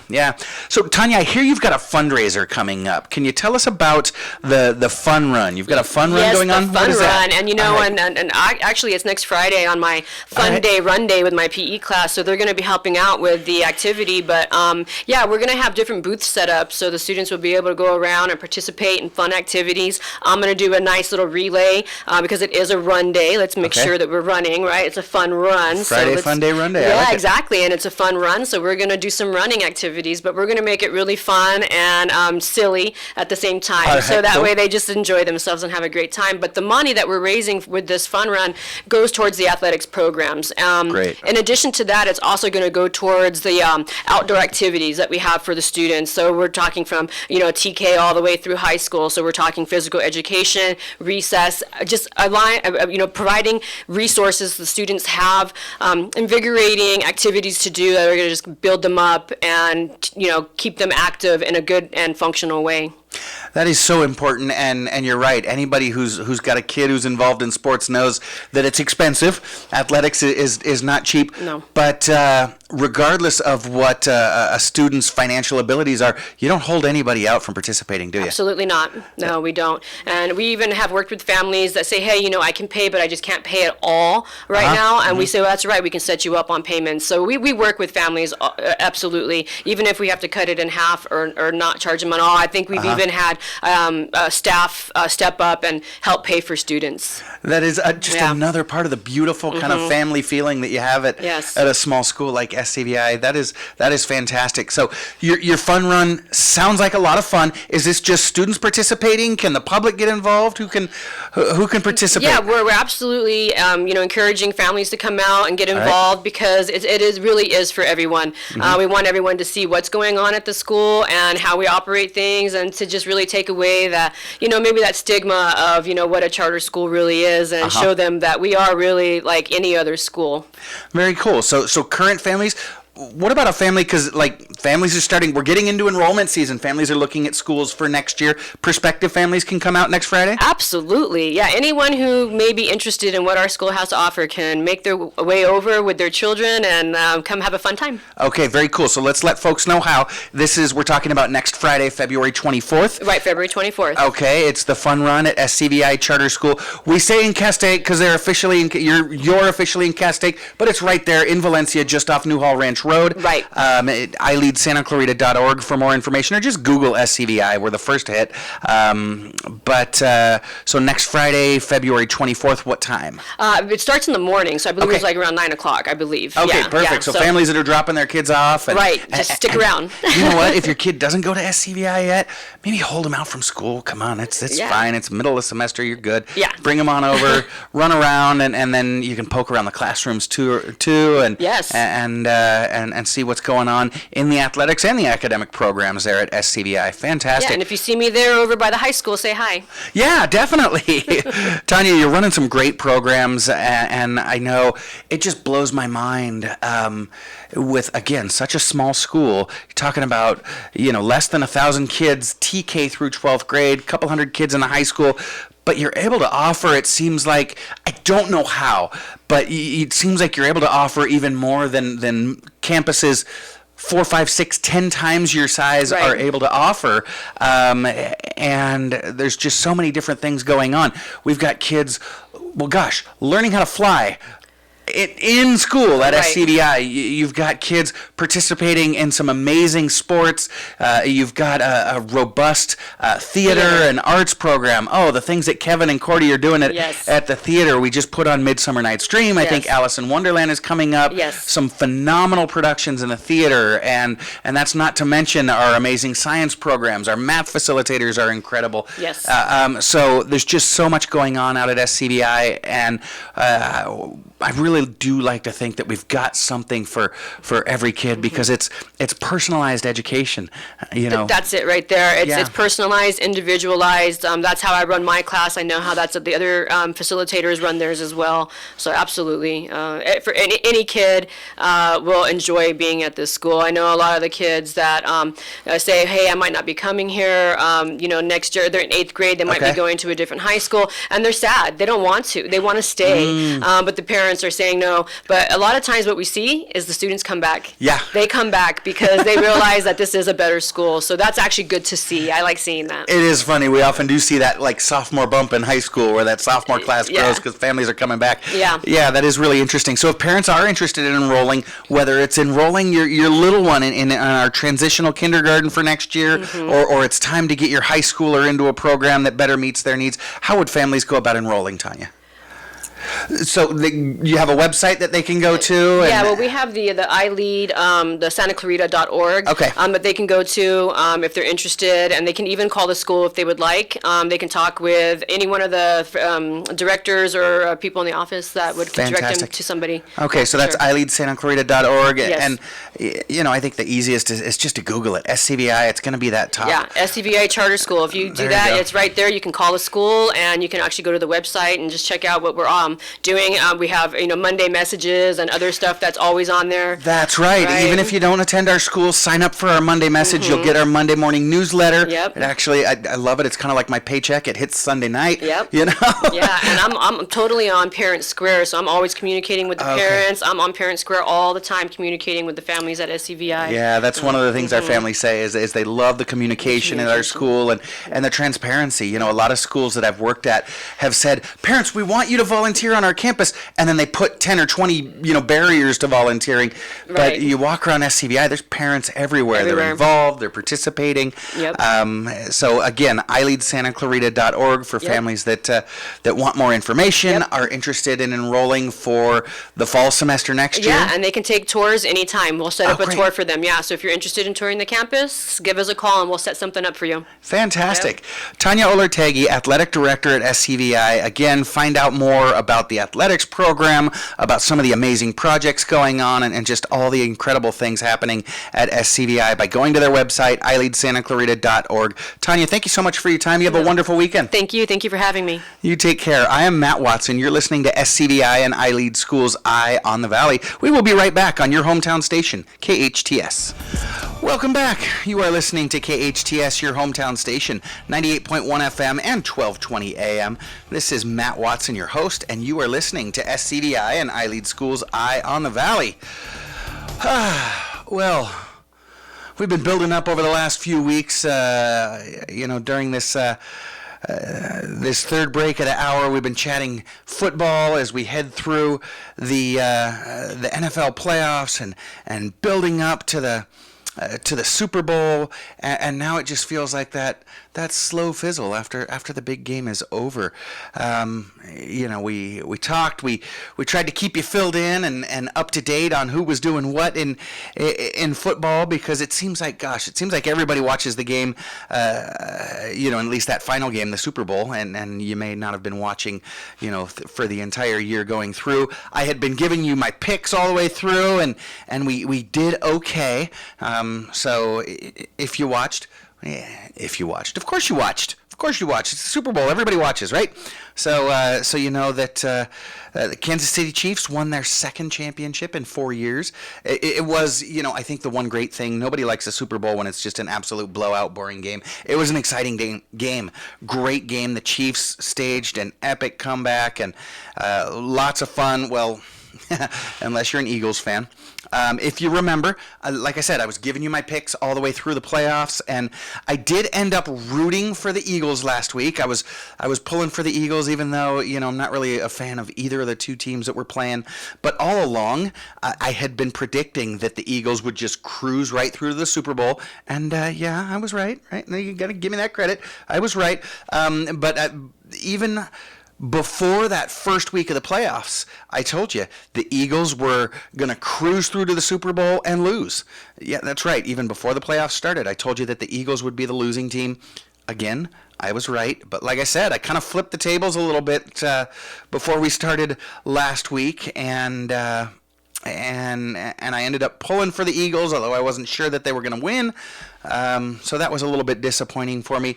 So Tanya, I hear you've got a fundraiser coming up. Can you tell us about the fun run? You've got a fun run going on? Yes, the fun run, and and actually it's next Friday on my fun day run day with my PE class, so they're going to be helping out with the activity, but we're going to have different booths set up so the students will be able to go around and participate in fun activities. I'm going to do a nice little relay because it is a run day. Let's make sure that we're running, right? It's a fun run. Friday fun day run day. Yeah, exactly, and it's a fun run, so we're going to do some running activities, but we're going to make it really fun and silly at the same time, so that way they just enjoy themselves and have a great time. But the money that we're raising with this fun run goes towards the athletics programs. Great. In addition to that, it's also going to go towards the outdoor activities that we have for the students. So we're talking from TK all the way through high school. So we're talking physical education, recess, just providing resources the students have, and invigorating activities to do that are going to just build them up and, keep them active in a good and functional way. That is so important, and you're right. Anybody who's got a kid who's involved in sports knows that it's expensive. Athletics is not cheap. No. But regardless of what a student's financial abilities are, you don't hold anybody out from participating, do you? Absolutely not. No, we don't. And we even have worked with families that say, hey, I can pay, but I just can't pay it all right now. And we say, well, that's right. We can set you up on payments. So we work with families, absolutely, even if we have to cut it in half or not charge them at all. I think we've even had staff step up and help pay for students. That is just another part of the beautiful kind of family feeling that you have at a small school like SCVI. That is fantastic. So your fun run sounds like a lot of fun. Is this just students participating? Can the public get involved? Who can participate? Yeah, we're absolutely encouraging families to come out and get involved because it really is for everyone. We want everyone to see what's going on at the school and how we operate things, and to just really take away that maybe that stigma of what a charter school really is, and show them that we are really like any other school. Very cool. So current families. What about a family? Because families are starting. We're getting into enrollment season. Families are looking at schools for next year. Prospective families can come out next Friday? Absolutely. Yeah. Anyone who may be interested in what our school has to offer can make their way over with their children and come have a fun time. Okay. Very cool. So let's let folks know how. We're talking about next Friday, February 24th. Right. February 24th. Okay. It's the fun run at SCVI Charter School. We say in Castaic because they're officially you're officially in Castaic, but it's right there in Valencia, just off Newhall Ranch Road. Right. iLEAD SantaClarita.org for more information, or just Google SCVI. We're the first hit. So next Friday, February 24th, what time? It starts in the morning, so I believe it's around 9 o'clock, I believe. Okay, perfect. So families that are dropping their kids off. Just stick around. You know what? If your kid doesn't go to SCVI yet, maybe hold them out from school. Come on, it's fine. It's middle of the semester. You're good. Yeah. Bring them on over, run around, and then you can poke around the classrooms too, and see what's going on in the athletics and the academic programs there at SCVI. Fantastic. Yeah, and if you see me there over by the high school, say hi. Yeah, definitely. Tanya, you're running some great programs, and I know it just blows my mind with, again, such a small school. You're talking about, less than 1,000 kids, TK through 12th grade, couple hundred kids in the high school, but you're able to offer, it seems like, I don't know how, but it seems like you're able to offer even more than campuses 4, 5, 6, 10 times your size are able to offer. And there's just so many different things going on. We've got kids, learning how to fly. In school at SCVI, you've got kids participating in some amazing sports. You've got a robust theater and arts program. Oh, the things that Kevin and Cordy are doing at the theater. We just put on Midsummer Night's Dream. I think Alice in Wonderland is coming up. Some phenomenal productions in the theater, and that's not to mention our amazing science programs. Our math facilitators are incredible. So there's just so much going on out at SCVI, and I really do like to think that we've got something for every kid, because it's personalized education. That's it right there. It's personalized, individualized. That's how I run my class. I know how that's the other facilitators run theirs as well. So absolutely, for any kid will enjoy being at this school. I know a lot of the kids that say, hey, I might not be coming here. Next year they're in 8th grade. They might be going to a different high school, and they're sad. They don't want to. They want to stay, but the parents are saying no. But a lot of times what we see is the students come back. Yeah. They come back because they realize that this is a better school. So that's actually good to see. I like seeing that. It is funny. We often do see that sophomore bump in high school where that sophomore class grows because families are coming back. Yeah, that is really interesting. So if parents are interested in enrolling, whether it's enrolling your little one in our transitional kindergarten for next year, or it's time to get your high schooler into a program that better meets their needs, how would families go about enrolling, Tanya? So you have a website that they can go to? We have the iLEAD, the SantaClarita.org. Okay. That they can go to if they're interested, and they can even call the school if they would like. They can talk with any one of the directors or people in the office that would direct them to somebody. Okay, so that's iLEAD SantaClarita.org. Yes. And I think the easiest is just to Google it. SCVI, it's going to be that top. Yeah, SCVI Charter School. If you do that, it's right there. You can call the school, and you can actually go to the website and just check out what we're on. doing. We have, Monday messages and other stuff that's always on there. That's right. Even if you don't attend our school, sign up for our Monday message. You'll get our Monday morning newsletter. Yep. It actually, I love it. It's kind of like my paycheck. It hits Sunday night. Yep. You know? Yeah, and I'm totally on Parent Square, so I'm always communicating with the parents. I'm on Parent Square all the time, communicating with the families at SCVI. Yeah, that's one of the things our families say is they love the communication at our school and the transparency. A lot of schools that I've worked at have said, parents, we want you to volunteer on our campus, and then they put 10 or 20, barriers to volunteering. Right. But you walk around SCVI, there's parents everywhere. They're involved, they're participating. Yep. So again, iLEADSantaClarita.org for families that want more information, are interested in enrolling for the fall semester next year. Yeah, and they can take tours anytime. We'll set up a great. tour for them. Yeah, so if you're interested in touring the campus, give us a call and we'll set something up for you. Fantastic. Tanya Olertegi, Athletic Director at SCVI. Again, find out more about the athletics program, about some of the amazing projects going on, and just all the incredible things happening at SCVI by going to their website, iLEADSantaClarita.org. Tanya, thank you so much for your time. You have a wonderful weekend. Thank you. Thank you for having me. You take care. I am Matt Watson. You're listening to SCVI and iLEAD Schools Eye on the Valley. We will be right back on your hometown station, KHTS. Welcome back. You are listening to KHTS, your hometown station, 98.1 FM and 1220 AM. This is Matt Watson, your host, and you are listening to SCVI and iLEAD Schools Eye on the Valley. Well, we've been building up over the last few weeks, during this third break of the hour. We've been chatting football as we head through the NFL playoffs and building up to the Super Bowl, and now it just feels like that slow fizzle after the big game is over. We talked, we tried to keep you filled in and up to date on who was doing what in football, because it seems like everybody watches the game, at least that final game, the Super Bowl, and you may not have been watching, for the entire year going through. I had been giving you my picks all the way through, and we did okay. So if you watched, of course you watched. It's the Super Bowl. Everybody watches, right? So you know that the Kansas City Chiefs won their second championship in 4 years. It was, I think the one great thing. Nobody likes a Super Bowl when it's just an absolute blowout, boring game. It was an exciting game. Great game. The Chiefs staged an epic comeback and lots of fun. Well, unless you're an Eagles fan. If you remember, like I said, I was giving you my picks all the way through the playoffs, and I did end up rooting for the Eagles last week. I was pulling for the Eagles, even though, I'm not really a fan of either of the two teams that were playing. But all along, I had been predicting that the Eagles would just cruise right through the Super Bowl, and I was right? You got to give me that credit. I was right. But even before that first week of the playoffs, I told you the Eagles were going to cruise through to the Super Bowl and lose. Yeah, that's right. Even before the playoffs started, I told you that the Eagles would be the losing team. Again, I was right. But like I said, I kind of flipped the tables a little bit before we started last week, and I ended up pulling for the Eagles, although I wasn't sure that they were going to win. So that was a little bit disappointing for me.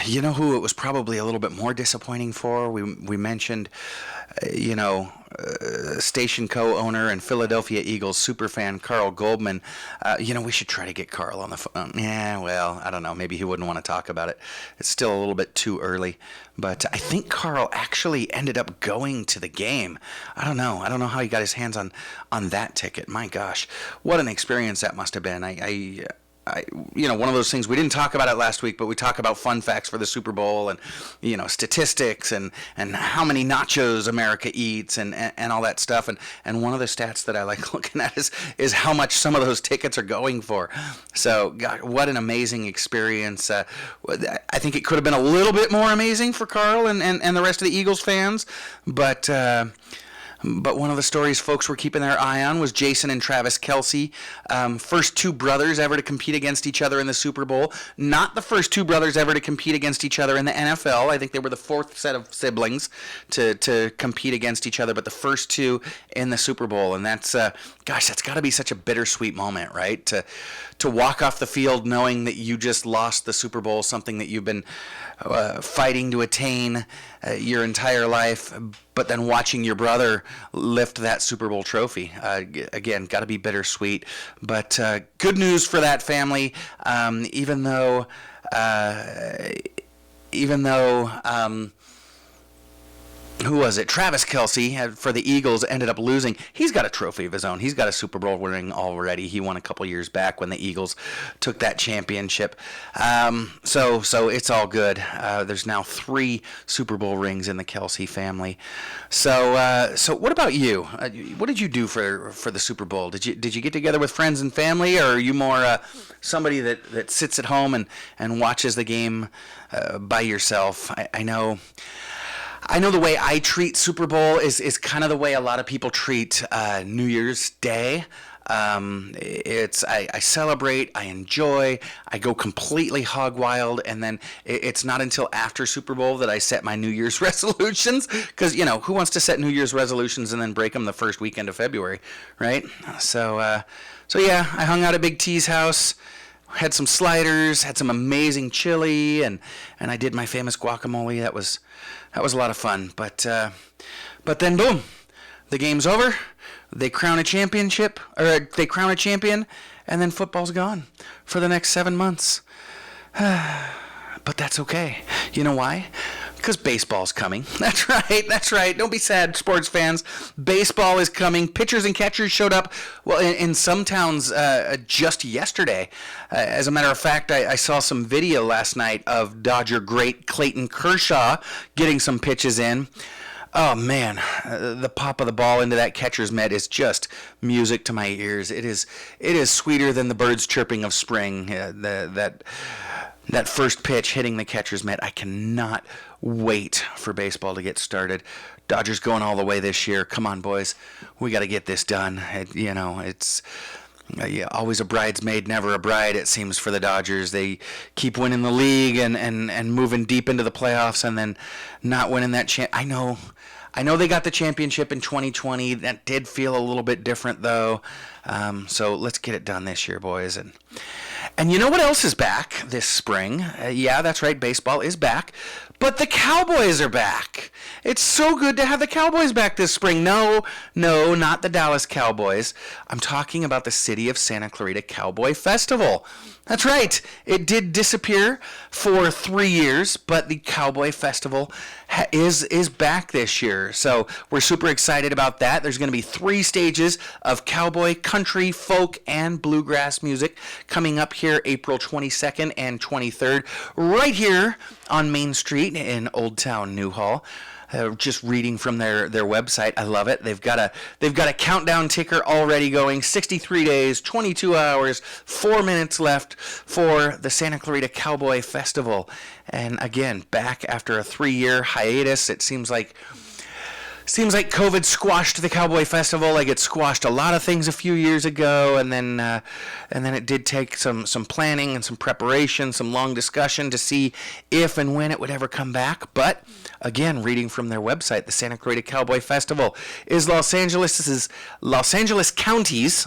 You know who it was probably a little bit more disappointing for? We mentioned, station co-owner and Philadelphia Eagles superfan Carl Goldman. We should try to get Carl on the phone. Yeah, well, I don't know. Maybe he wouldn't want to talk about it. It's still a little bit too early. But I think Carl actually ended up going to the game. I don't know how he got his hands on that ticket. My gosh, what an experience that must have been. One of those things, we didn't talk about it last week, but we talk about fun facts for the Super Bowl and, statistics and how many nachos America eats and all that stuff. And one of the stats that I like looking at is how much some of those tickets are going for. So, God, what an amazing experience. I think it could have been a little bit more amazing for Carl and the rest of the Eagles fans, but But one of the stories folks were keeping their eye on was Jason and Travis Kelce, first two brothers ever to compete against each other in the Super Bowl. Not the first two brothers ever to compete against each other in the NFL. I think they were the fourth set of siblings to compete against each other, but the first two in the Super Bowl. And that's, that's got to be such a bittersweet moment, right? To walk off the field knowing that you just lost the Super Bowl, something that you've been fighting to attain your entire life, but then watching your brother lift that Super Bowl trophy. Again, got to be bittersweet, but good news for that family. Even though who was it? Travis Kelce for the Eagles ended up losing. He's got a trophy of his own. He's got a Super Bowl ring already. He won a couple years back when the Eagles took that championship. So it's all good. There's now 3 Super Bowl rings in the Kelce family. So what about you? What did you do for the Super Bowl? Did you get together with friends and family, or are you more somebody that sits at home and watches the game by yourself? I know the way I treat Super Bowl is kind of the way a lot of people treat New Year's Day. I celebrate, I enjoy, I go completely hog wild, and then it's not until after Super Bowl that I set my New Year's resolutions, because, who wants to set New Year's resolutions and then break them the first weekend of February, right? So yeah, I hung out at Big T's house, had some sliders, had some amazing chili, and I did my famous guacamole. That was a lot of fun. But then boom, the game's over. They crown a champion, and then football's gone for the next 7 months. But that's okay. You know why? Because baseball's coming. That's right. Don't be sad, sports fans. Baseball is coming. Pitchers and catchers showed up, well, in some towns just yesterday. As a matter of fact, I saw some video last night of Dodger great Clayton Kershaw getting some pitches in. Oh, man, the pop of the ball into that catcher's mitt is just music to my ears. It is sweeter than the birds chirping of spring, that first pitch hitting the catcher's mitt. I cannot wait for baseball to get started. Dodgers going all the way this year. Come on, boys. We got to get this done. It's always a bridesmaid, never a bride, it seems, for the Dodgers. They keep winning the league and moving deep into the playoffs, and then not winning that I know they got the championship in 2020. That did feel a little bit different, though. So let's get it done this year, boys. And you know what else is back this spring? Yeah, that's right, baseball is back. But the Cowboys are back. It's so good to have the Cowboys back this spring. No, not the Dallas Cowboys. I'm talking about the City of Santa Clarita Cowboy Festival. That's right. It did disappear for 3 years, but the Cowboy Festival is back this year. So we're super excited about that. There's going to be 3 stages of cowboy, country, folk, and bluegrass music coming up here April 22nd and 23rd, right here on Main Street in Old Town Newhall. Just reading from their website, I love it. They've got a countdown ticker already going. 63 days, 22 hours, 4 minutes left for the Santa Clarita Cowboy Festival. And again, back after a 3-year hiatus. It seems like COVID squashed the Cowboy Festival, like it squashed a lot of things a few years ago, and then it did take some planning and some preparation, some long discussion to see if and when it would ever come back. But again, reading from their website, the Santa Clarita Cowboy Festival is Los Angeles County's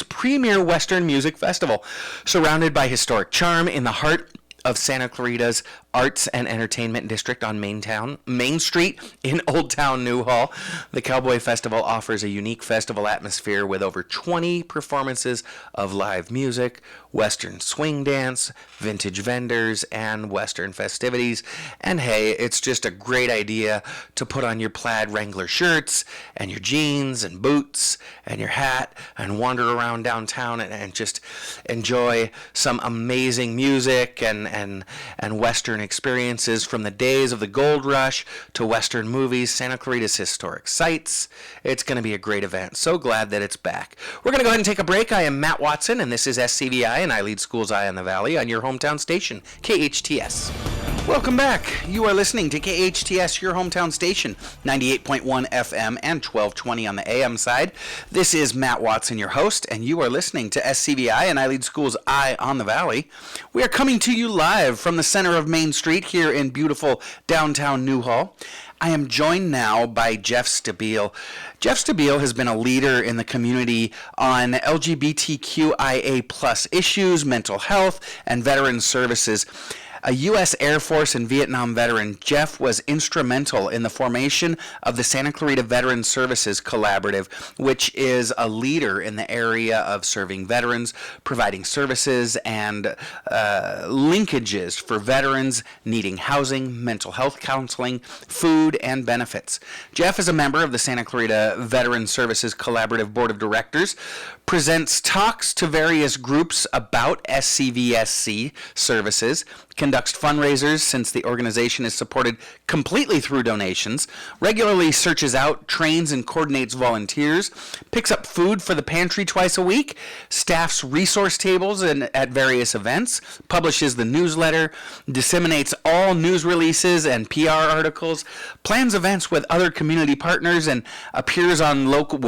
premier Western music festival, surrounded by historic charm in the heart of Santa Clarita's Arts and Entertainment District on Main Street in Old Town Newhall. The Cowboy Festival offers a unique festival atmosphere with over 20 performances of live music, Western swing dance, vintage vendors, and Western festivities. And hey, it's just a great idea to put on your plaid Wrangler shirts and your jeans and boots and your hat and wander around downtown and just enjoy some amazing music and Western experiences, from the days of the gold rush to Western movies, Santa Clarita's historic sites. It's going to be a great event. So glad that it's back. We're going to go ahead and take a break. I am Matt Watson, and this is SCVI and iLEAD Schools Eye on the Valley on your hometown station, KHTS. Welcome back. You are listening to KHTS, your hometown station, 98.1 FM and 1220 on the AM side. This is Matt Watson, your host, and you are listening to SCVI and iLEAD School's Eye on the Valley. We are coming to you live from the center of Main Street here in beautiful downtown Newhall. I am joined now by Jeff Stabile. Jeff Stabile has been a leader in the community on LGBTQIA plus issues, mental health, and veteran services. A U.S. Air Force and Vietnam veteran, Jeff was instrumental in the formation of the Santa Clarita Veteran Services Collaborative, which is a leader in the area of serving veterans, providing services and linkages for veterans needing housing, mental health counseling, food, and benefits. Jeff is a member of the Santa Clarita Veteran Services Collaborative Board of Directors, presents talks to various groups about SCVSC services, conducts fundraisers since the organization is supported completely through donations, regularly searches out, trains, and coordinates volunteers, picks up food for the pantry twice a week, staffs resource tables at various events, publishes the newsletter, disseminates all news releases and PR articles, plans events with other community partners, and appears on local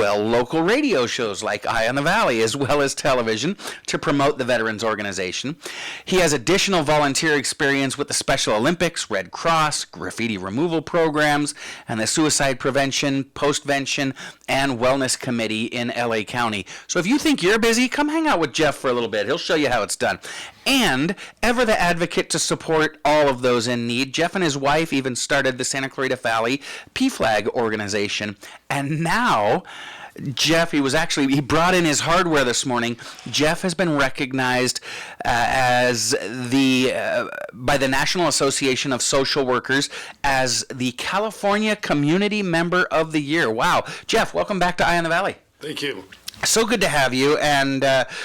radio shows like Eye on the Valley, as well as television, to promote the Veterans Organization. He has additional volunteer experience with the Special Olympics, Red Cross, graffiti removal programs, and the Suicide Prevention, Postvention, and Wellness Committee in LA County. So if you think you're busy, come hang out with Jeff for a little bit. He'll show you how it's done. And ever the advocate to support all of those in need, Jeff and his wife even started the Santa Clarita Valley PFLAG organization. And now Jeff, he brought in his hardware this morning. Jeff has been recognized by the National Association of Social Workers as the California Community Member of the Year. Wow. Jeff, welcome back to Eye on the Valley. Thank you. So good to have you. And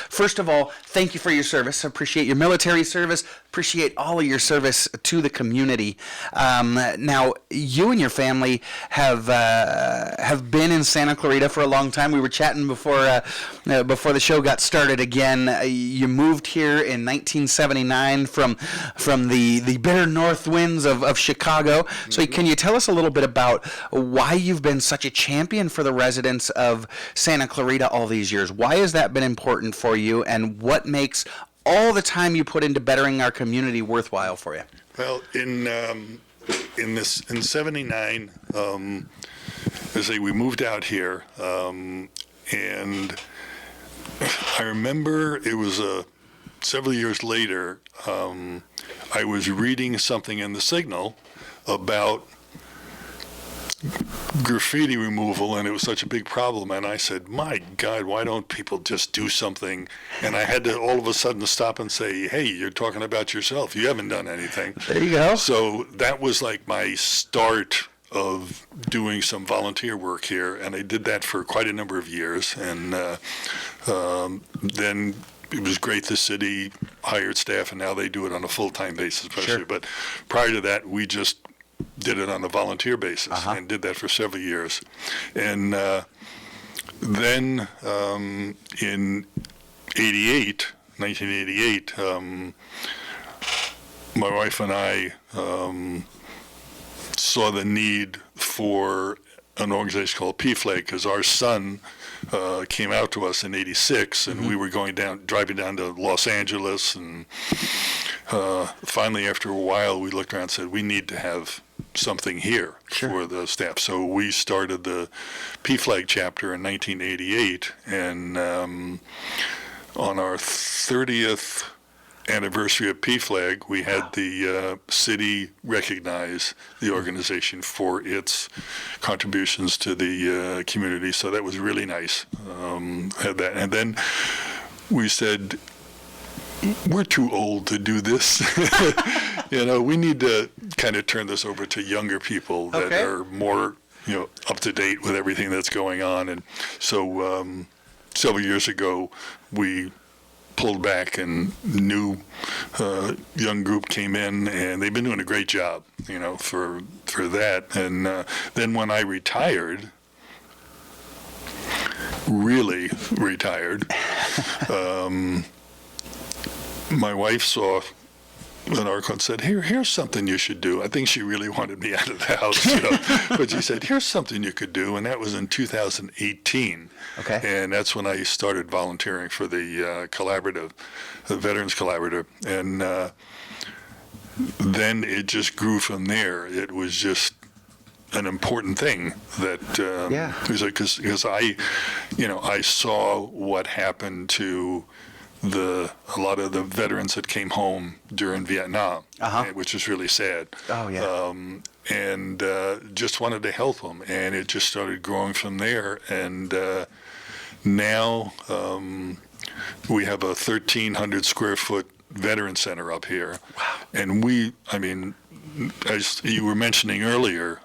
first of all, thank you for your service. I appreciate your military service. Appreciate all of your service to the community. Now, you and your family have been in Santa Clarita for a long time. We were chatting before the show got started. Again, you moved here in 1979 from the bitter north winds of Chicago. Mm-hmm. So can you tell us a little bit about why you've been such a champion for the residents of Santa Clarita all these years? Why has that been important for you, and what makes all the time you put into bettering our community worthwhile for you? Well, in '79, we moved out here, and I remember it was several years later. I was reading something in the Signal about graffiti removal, and it was such a big problem, and I said, my God, why don't people just do something? And I had to all of a sudden stop and say, hey, you're talking about yourself, you haven't done anything. There you go. So that was like my start of doing some volunteer work here, and I did that for quite a number of years, and then it was great. The city hired staff, and now they do it on a full-time basis, especially. Sure. But prior to that, we just did it on a volunteer basis, and did that for several years. And then in 1988, my wife and I saw the need for an organization called PFLAG, because our son came out to us in '86, and we were driving down to Los Angeles, and finally, after a while, we looked around and said, we need to have something here. Sure. For the staff. So we started the PFLAG chapter in 1988, and on our 30th anniversary of PFLAG, we had the city recognize the organization for its contributions to the community. So that was really nice. Had that, and then we said, we're too old to do this. We need to kind of turn this over to younger people that are more, up to date with everything that's going on. And so several years ago, we pulled back, and new young group came in, and they've been doing a great job, for that. And then when I retired, really retired, my wife saw and our coach said, here's something you should do. I think she really wanted me out of the house, but she said, here's something you could do, and that was in 2018. Okay. And that's when I started volunteering for the collaborative, the Veterans Collaborative, and then it just grew from there. It was just an important thing that because I saw what happened to a lot of the veterans that came home during Vietnam, which is really sad. Oh, yeah. And just wanted to help them, and it just started growing from there. And now we have a 1,300 square foot veteran center up here. Wow. And as you were mentioning earlier,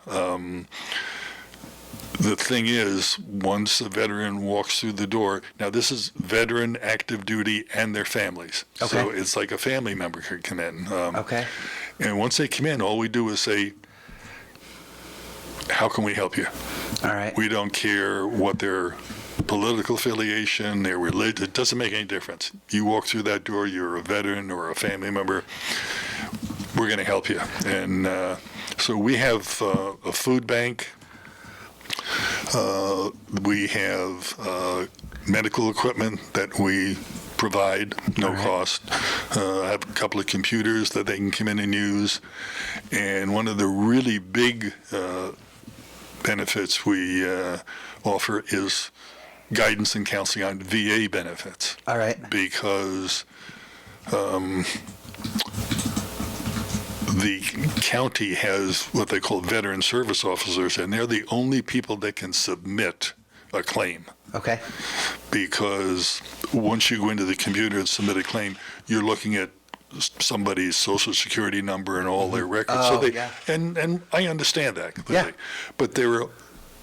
the thing is, once a veteran walks through the door, now this is veteran, active duty, and their families. Okay. So it's like a family member could come in. Okay. And once they come in, all we do is say, how can we help you? All right. We don't care what their political affiliation, their religion, it doesn't make any difference. You walk through that door, you're a veteran or a family member, we're going to help you. And so we have a food bank. We have medical equipment that we provide, no cost. I have a couple of computers that they can come in and use. And one of the really big benefits we offer is guidance and counseling on VA benefits. All right. Because the county has what they call veteran service officers, and they're the only people that can submit a claim. Okay. Because once you go into the computer and submit a claim, you're looking at somebody's social security number and all their records. Oh, so yeah. And I understand that completely. Yeah. But there are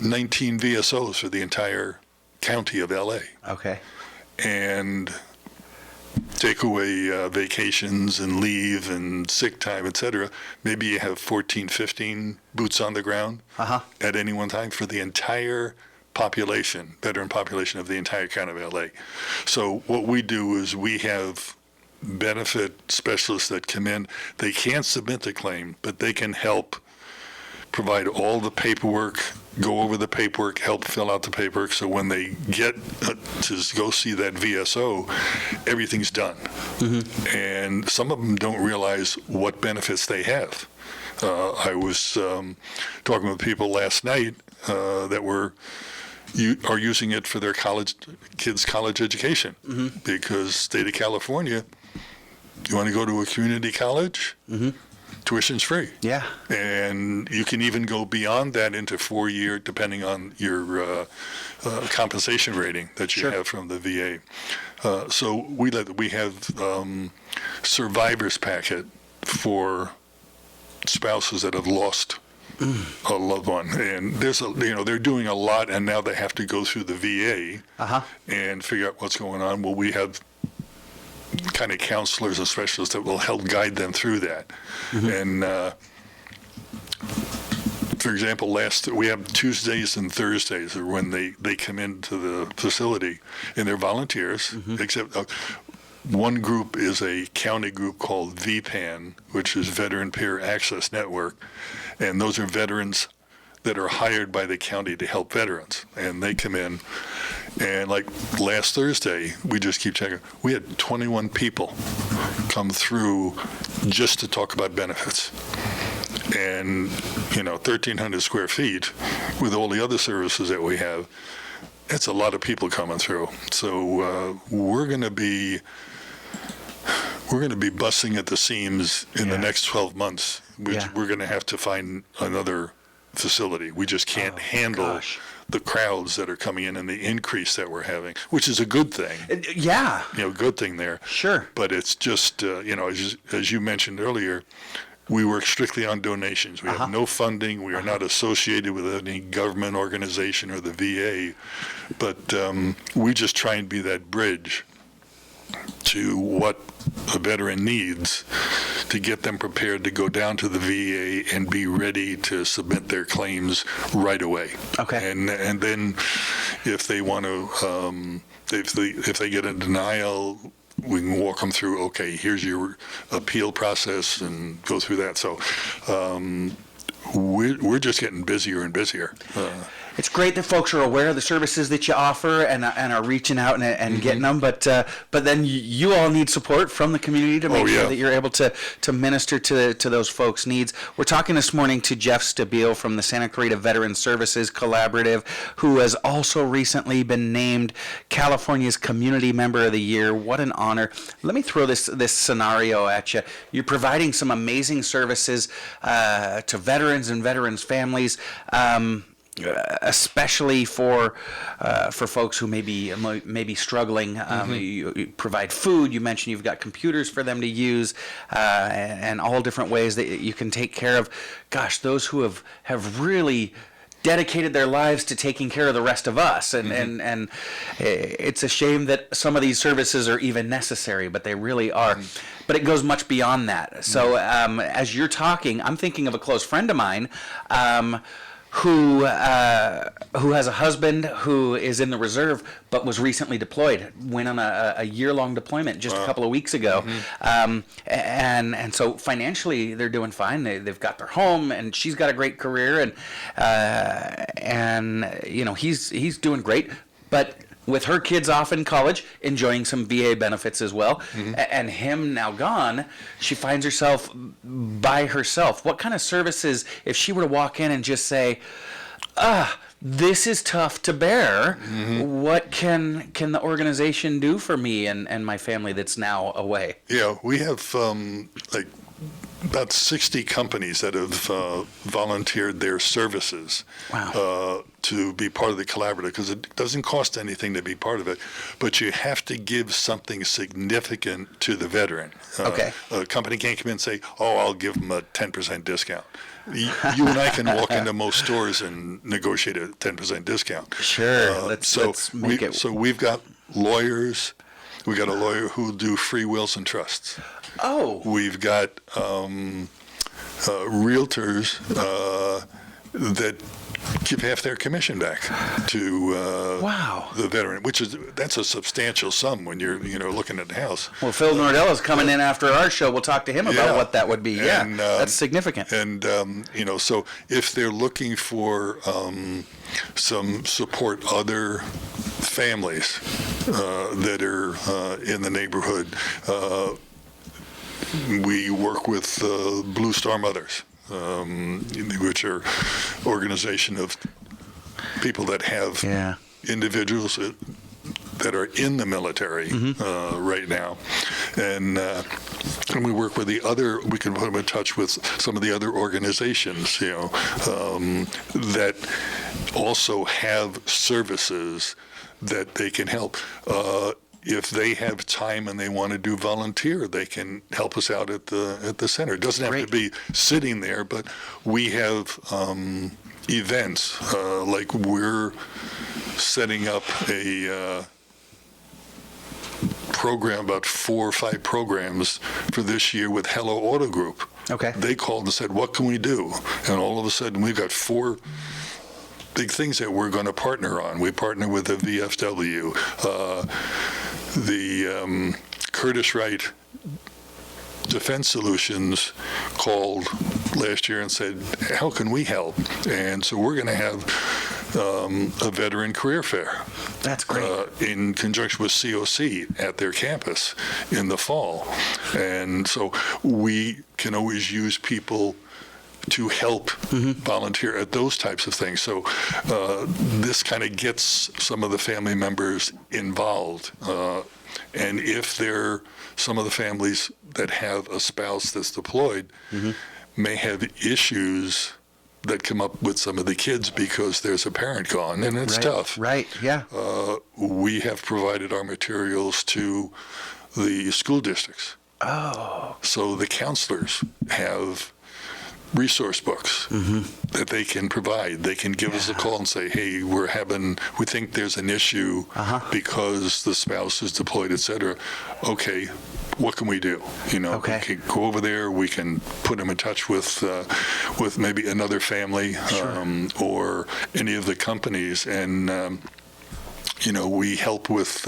19 VSOs for the entire county of LA. Okay. And take away vacations and leave and sick time, et cetera, maybe you have 14, 15 boots on the ground at any one time for the entire population, veteran population of the entire county of LA. So what we do is we have benefit specialists that come in. They can't submit the claim, but they can help provide all the paperwork, go over the paperwork, help fill out the paperwork, so when they get to go see that VSO, everything's done. And some of them don't realize what benefits they have. I was talking with people last night that are using it for their kids' college education, because state of California, you want to go to a community college? Tuition's free. Yeah. And you can even go beyond that into 4-year, depending on your compensation rating that you have from the VA. So we have survivors packet for spouses that have lost a loved one, and they're doing a lot, and now they have to go through the VA and figure out what's going on. Well, we have kind of counselors and specialists that will help guide them through that. And for example, we have Tuesdays and Thursdays are when they come into the facility, and they're volunteers, except one group is a county group called VPAN, which is Veteran Peer Access Network, and those are veterans that are hired by the county to help veterans, and they come in. And like last Thursday, we just keep checking, we had 21 people come through just to talk about benefits. And 1,300 square feet with all the other services that we have, it's a lot of people coming through. So we're going to be busting at the seams in the next 12 months. We're going to have to find another facility. We just can't handle the crowds that are coming in and the increase that we're having, which is a good thing. Yeah. Good thing there. Sure. But it's just, as you mentioned earlier, we work strictly on donations. We have no funding. We are not associated with any government organization or the VA, but we just try and be that bridge to what a veteran needs to get them prepared to go down to the VA and be ready to submit their claims right away. Okay. And then if they want to, if they get a denial, we can walk them through, okay, here's your appeal process and go through that. So we're just getting busier and busier. It's great that folks are aware of the services that you offer and are reaching out and getting them, but then you all need support from the community to make sure that you're able to minister to those folks' needs. We're talking this morning to Jeff Stabile from the Santa Clarita Veteran Services Collaborative, who has also recently been named California's Community Member of the Year. What an honor. Let me throw this scenario at you. You're providing some amazing services to veterans and veterans' families. Especially for folks who may be struggling. You provide food. You mentioned you've got computers for them to use, and all different ways that you can take care of. Gosh, those who have really dedicated their lives to taking care of the rest of us, and it's a shame that some of these services are even necessary, but they really are. But it goes much beyond that. So as you're talking, I'm thinking of a close friend of mine. Who has a husband who is in the reserve but was recently deployed, went on a year-long deployment just a couple of weeks ago. And so financially they're doing fine. They've got their home, and she's got a great career, and you know, he's doing great, but with her kids off in college, enjoying some VA benefits as well, and him now gone, she finds herself by herself. What kind of services, if she were to walk in and just say, this is tough to bear, what can the organization do for me and my family that's now away? Yeah, we have like about 60 companies that have volunteered their services to be part of the collaborative, because it doesn't cost anything to be part of it, but you have to give something significant to the veteran. A company can't come in and say, I'll give them a 10% discount. You and I can walk into most stores and negotiate a 10% discount. Sure, let's make it. So we've got lawyers. We got a lawyer who do free wills and trusts. We've got realtors that give half their commission back to the veteran, that's a substantial sum when you're looking at the house. Well, Phil Nordella's coming in after our show. We'll talk to him about what that would be. And, that's significant. And so if they're looking for some support, other families that are in the neighborhood, we work with Blue Star Mothers, which are organization of people that have individuals that are in the military right now, and we work with we can put them in touch with some of the other organizations, that also have services that they can help. If they have time and they want to do volunteer, they can help us out at the center. It doesn't have to be sitting there, but we have events, like we're setting up a program, about 4 or 5 programs for this year with Hello Auto Group. They called and said, what can we do? And all of a sudden we've got 4 big things that we're going to partner on. We partner with the VFW, the Curtis Wright Defense Solutions called last year and said, how can we help? And so we're going to have a veteran career fair. That's great. In conjunction with COC at their campus in the fall. And so we can always use people to help volunteer at those types of things. So this kind of gets some of the family members involved. And if some of the families that have a spouse that's deployed may have issues that come up with some of the kids because there's a parent gone, and it's tough. We have provided our materials to the school districts. So the counselors have resource books that they can provide. They can give us a call and say, hey, we think there's an issue because the spouse is deployed, et cetera. Okay, what can we do? We can go over there, we can put them in touch with maybe another family or any of the companies, and we help with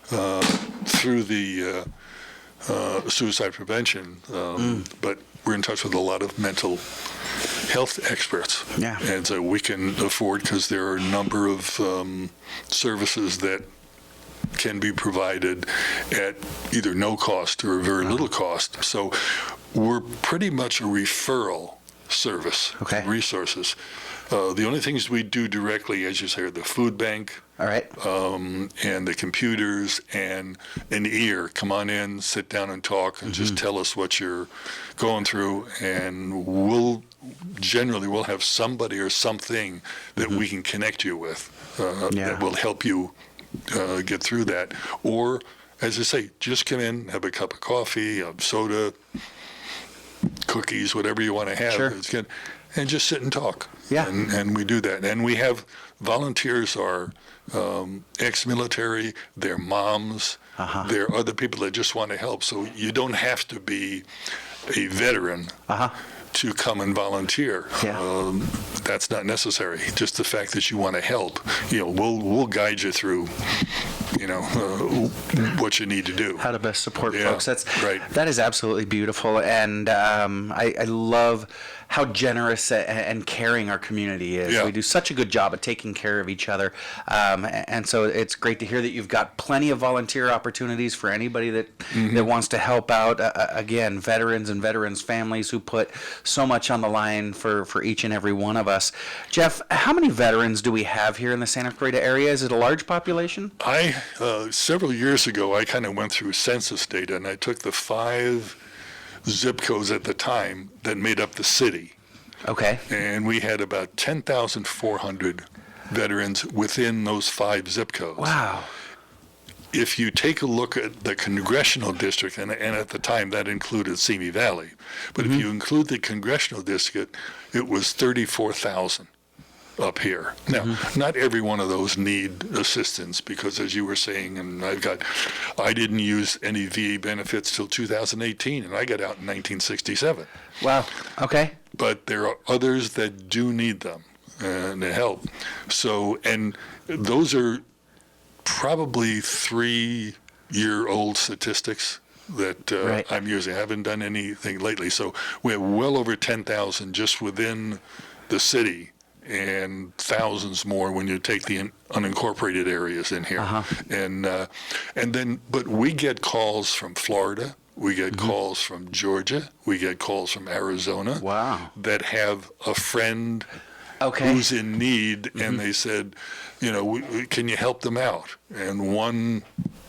through the suicide prevention, but we're in touch with a lot of mental health experts. Yeah. And so we can afford, because there are a number of services that can be provided at either no cost or very little cost. So we're pretty much a referral service. Okay. Resources. The only things we do directly, as you say, are the food bank, All right. and the computers and an ear. Come on in, sit down and talk, and just tell us what you're going through, and we'll have somebody or something that we can connect you with that will help you get through that. Or, as I say, just come in, have a cup of coffee, a soda, cookies, whatever you want to have. Sure. It's good. And just sit and talk. Yeah. And we do that. And we have volunteers are ex-military, they're moms, they're other people that just want to help. So you don't have to be a veteran to come and volunteer. Yeah. That's not necessary. Just the fact that you want to help, we'll guide you through, what you need to do. How to best support Yeah, folks. That's right. That is absolutely beautiful, and I love how generous and caring our community is. Yeah. We do such a good job of taking care of each other, and so it's great to hear that you've got plenty of volunteer opportunities for anybody that wants to help out. Again, veterans and veterans' families who put so much on the line for each and every one of us. Jeff, how many veterans do we have here in the Santa Clarita area? Is it a large population? Several years ago, I kind of went through census data, and I took the 5 zip codes at the time that made up the city. Okay. And we had about 10,400 veterans within those 5 zip codes. Wow. If you take a look at the congressional district, and at the time that included Simi Valley, but if you include the congressional district, it was 34,000 up here. Now, not every one of those need assistance, because as you were saying, and I didn't use any VA benefits till 2018, and I got out in 1967. Wow. Okay. But there are others that do need them and help. So, and those are probably 3-year-old statistics that Right. I'm using. I haven't done anything lately. So we have well over 10,000 just within the city, and thousands more when you take the unincorporated areas in here. And then, but we get calls from Florida, we get calls from Georgia, we get calls from Arizona. Wow. That have a friend Okay. who's in need, and they said, can you help them out? And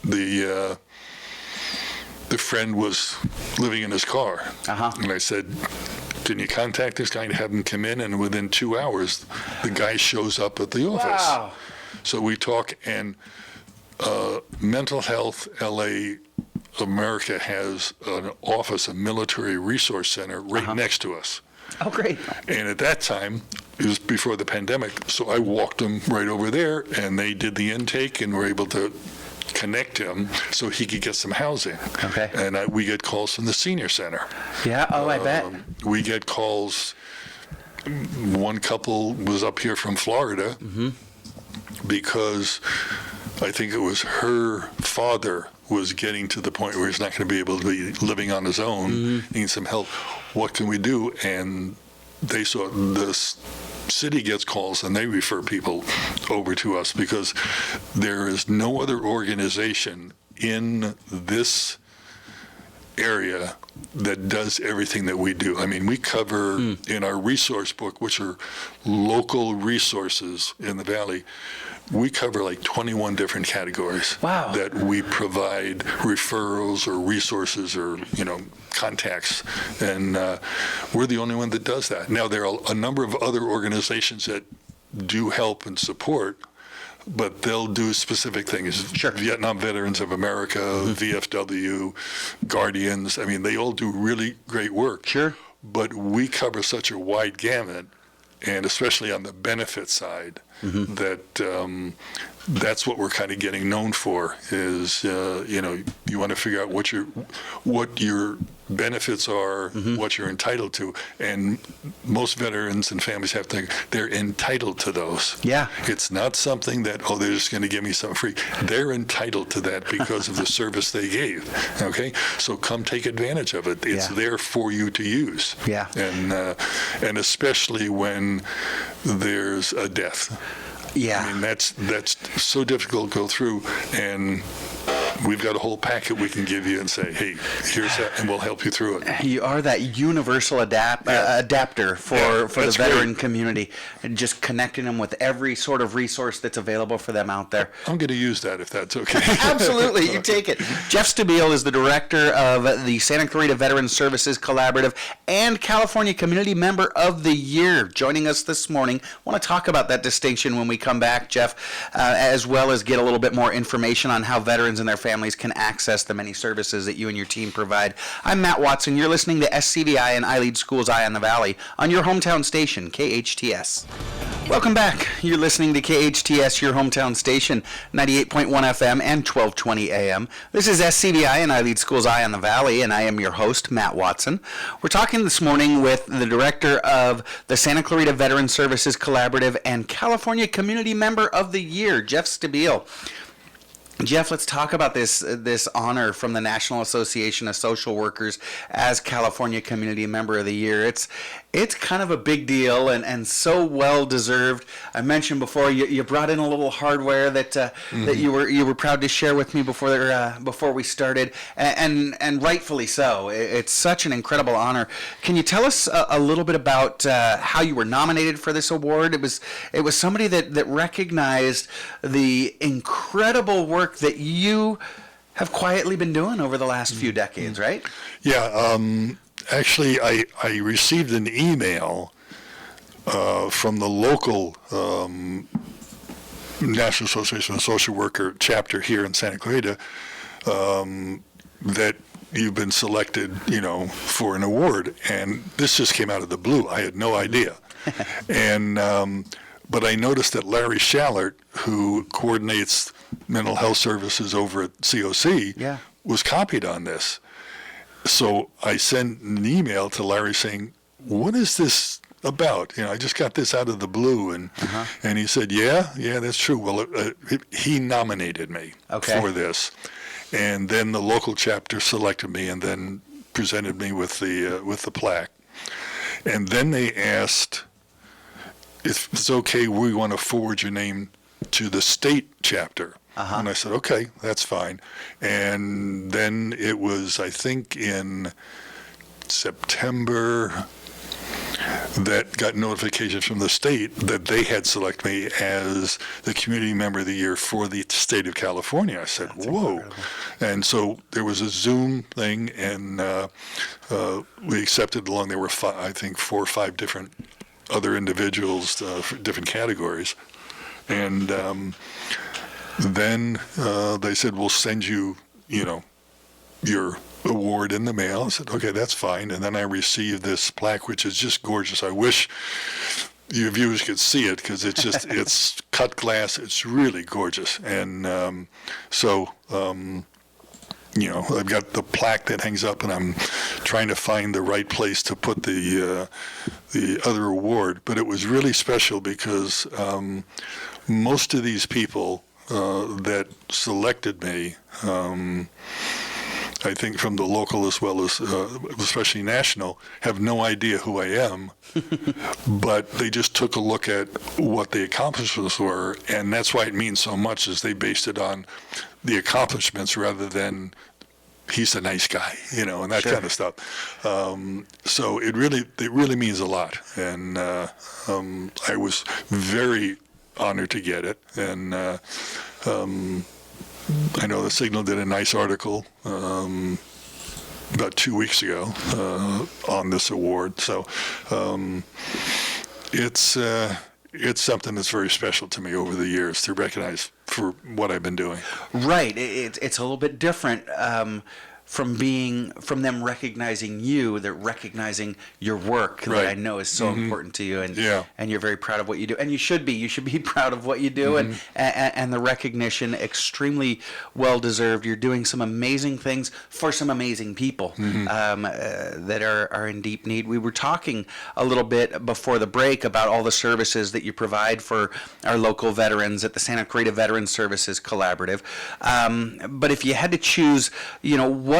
the friend was living in his car, and I said, can you contact this guy and have him come in? And within 2 hours, the guy shows up at the office. Wow. So we talk, and Mental Health LA America has an office, a military resource center right next to us. Oh, great. And at that time, it was before the pandemic, so I walked him right over there, and they did the intake and were able to connect him so he could get some housing. Okay. And we get calls from the senior center. Yeah. Oh, I bet. We get calls. One couple was up here from Florida because I think it was her father was getting to the point where he's not going to be able to be living on his own, needs some help. What can we do? And they saw this city gets calls, and they refer people over to us, because there is no other organization in this area that does everything that we do. I mean, we cover in our resource book, which are local resources in the Valley, we cover like 21 different categories. Wow. That we provide referrals or resources or, contacts. And we're the only one that does that. Now, there are a number of other organizations that do help and support, but they'll do specific things. Sure. Vietnam Veterans of America, VFW, Guardians. I mean, they all do really great work. Sure. But we cover such a wide gamut, and especially on the benefit side, that that's what we're kind of getting known for is, you want to figure out what your benefits are, what you're entitled to. And most veterans and families have to think they're entitled to those. Yeah. It's not something that, they're just going to give me something free. They're entitled to that because of the service they gave. Okay? So come take advantage of it. It's there for you to use. Yeah. And especially when there's a death. Yeah. I mean, that's so difficult to go through, and we've got a whole packet we can give you and say, hey, here's that, and we'll help you through it. You are that universal adapter for the veteran community, and just connecting them with every sort of resource that's available for them out there. I'm going to use that if that's okay. Absolutely, you take it. Jeff Stabile is the director of the Santa Clarita Veteran Services Collaborative and California Community Member of the Year, joining us this morning. I want to talk about that distinction when we come back, Jeff, as well as get a little bit more information on how veterans and their families can access the many services that you and your team provide. I'm Matt Watson. You're listening to SCVI and iLEAD Schools Eye on the Valley on your hometown station, KHTS. Welcome back. You're listening to KHTS, your hometown station, 98.1 FM and 1220 AM. This is SCVI and iLEAD Schools Eye on the Valley, and I am your host, Matt Watson. We're talking this morning with the director of the Santa Clarita Veteran Services Collaborative and California Community Member of the Year, Jeff Stabile. Jeff, let's talk about this honor from the National Association of Social Workers as California Community Member of the Year. It's kind of a big deal and so well deserved. I mentioned before you brought in a little hardware that that you were proud to share with me before we started, and rightfully so. It's such an incredible honor. Can you tell us a little bit about how you were nominated for this award? It was somebody that recognized the incredible work that you have quietly been doing over the last few decades, right? Yeah. Actually, I received an email from the local National Association of Social Worker chapter here in Santa Clarita that you've been selected, for an award. And this just came out of the blue. I had no idea. And but I noticed that Larry Shallert, who coordinates mental health services over at COC, was copied on this. So I sent an email to Larry saying, what is this about? I just got this out of the blue. And he said, yeah, that's true. Well, he nominated me for this. And then the local chapter selected me and then presented me with the plaque. And then they asked, if it's okay, we want to forward your name to the state chapter. And I said, okay, that's fine. And then it was, I think, in September that got notification from the state that they had selected me as the Community Member of the Year for the state of California. I said, that's whoa. Incredible. And so there was a Zoom thing, and we accepted along. There were, I think, 4 or 5 different other individuals for different categories. And then they said, we'll send you, your award in the mail. I said, okay, that's fine. And then I received this plaque, which is just gorgeous. I wish your viewers could see it because it's just, it's cut glass. It's really gorgeous. And I've got the plaque that hangs up, and I'm trying to find the right place to put the other award. But it was really special because most of these people that selected me, I think from the local as well as especially national, have no idea who I am, but they just took a look at what the accomplishments were, and that's why it means so much, is they based it on the accomplishments rather than he's a nice guy, and that kind of stuff. So it really means a lot, and I was very honored to get it, and I know the Signal did a nice article about 2 weeks ago on this award. So it's something that's very special to me over the years to recognize for what I've been doing. Right. It's a little bit different from them recognizing you, they're recognizing your work that Right. I know is so important to you, and Yeah. and you're very proud of what you do, and you should be proud of what you do, and the recognition, extremely well deserved. You're doing some amazing things for some amazing people that are in deep need. We were talking a little bit before the break about all the services that you provide for our local veterans at the Santa Clarita Veterans Services Collaborative. But if you had to choose,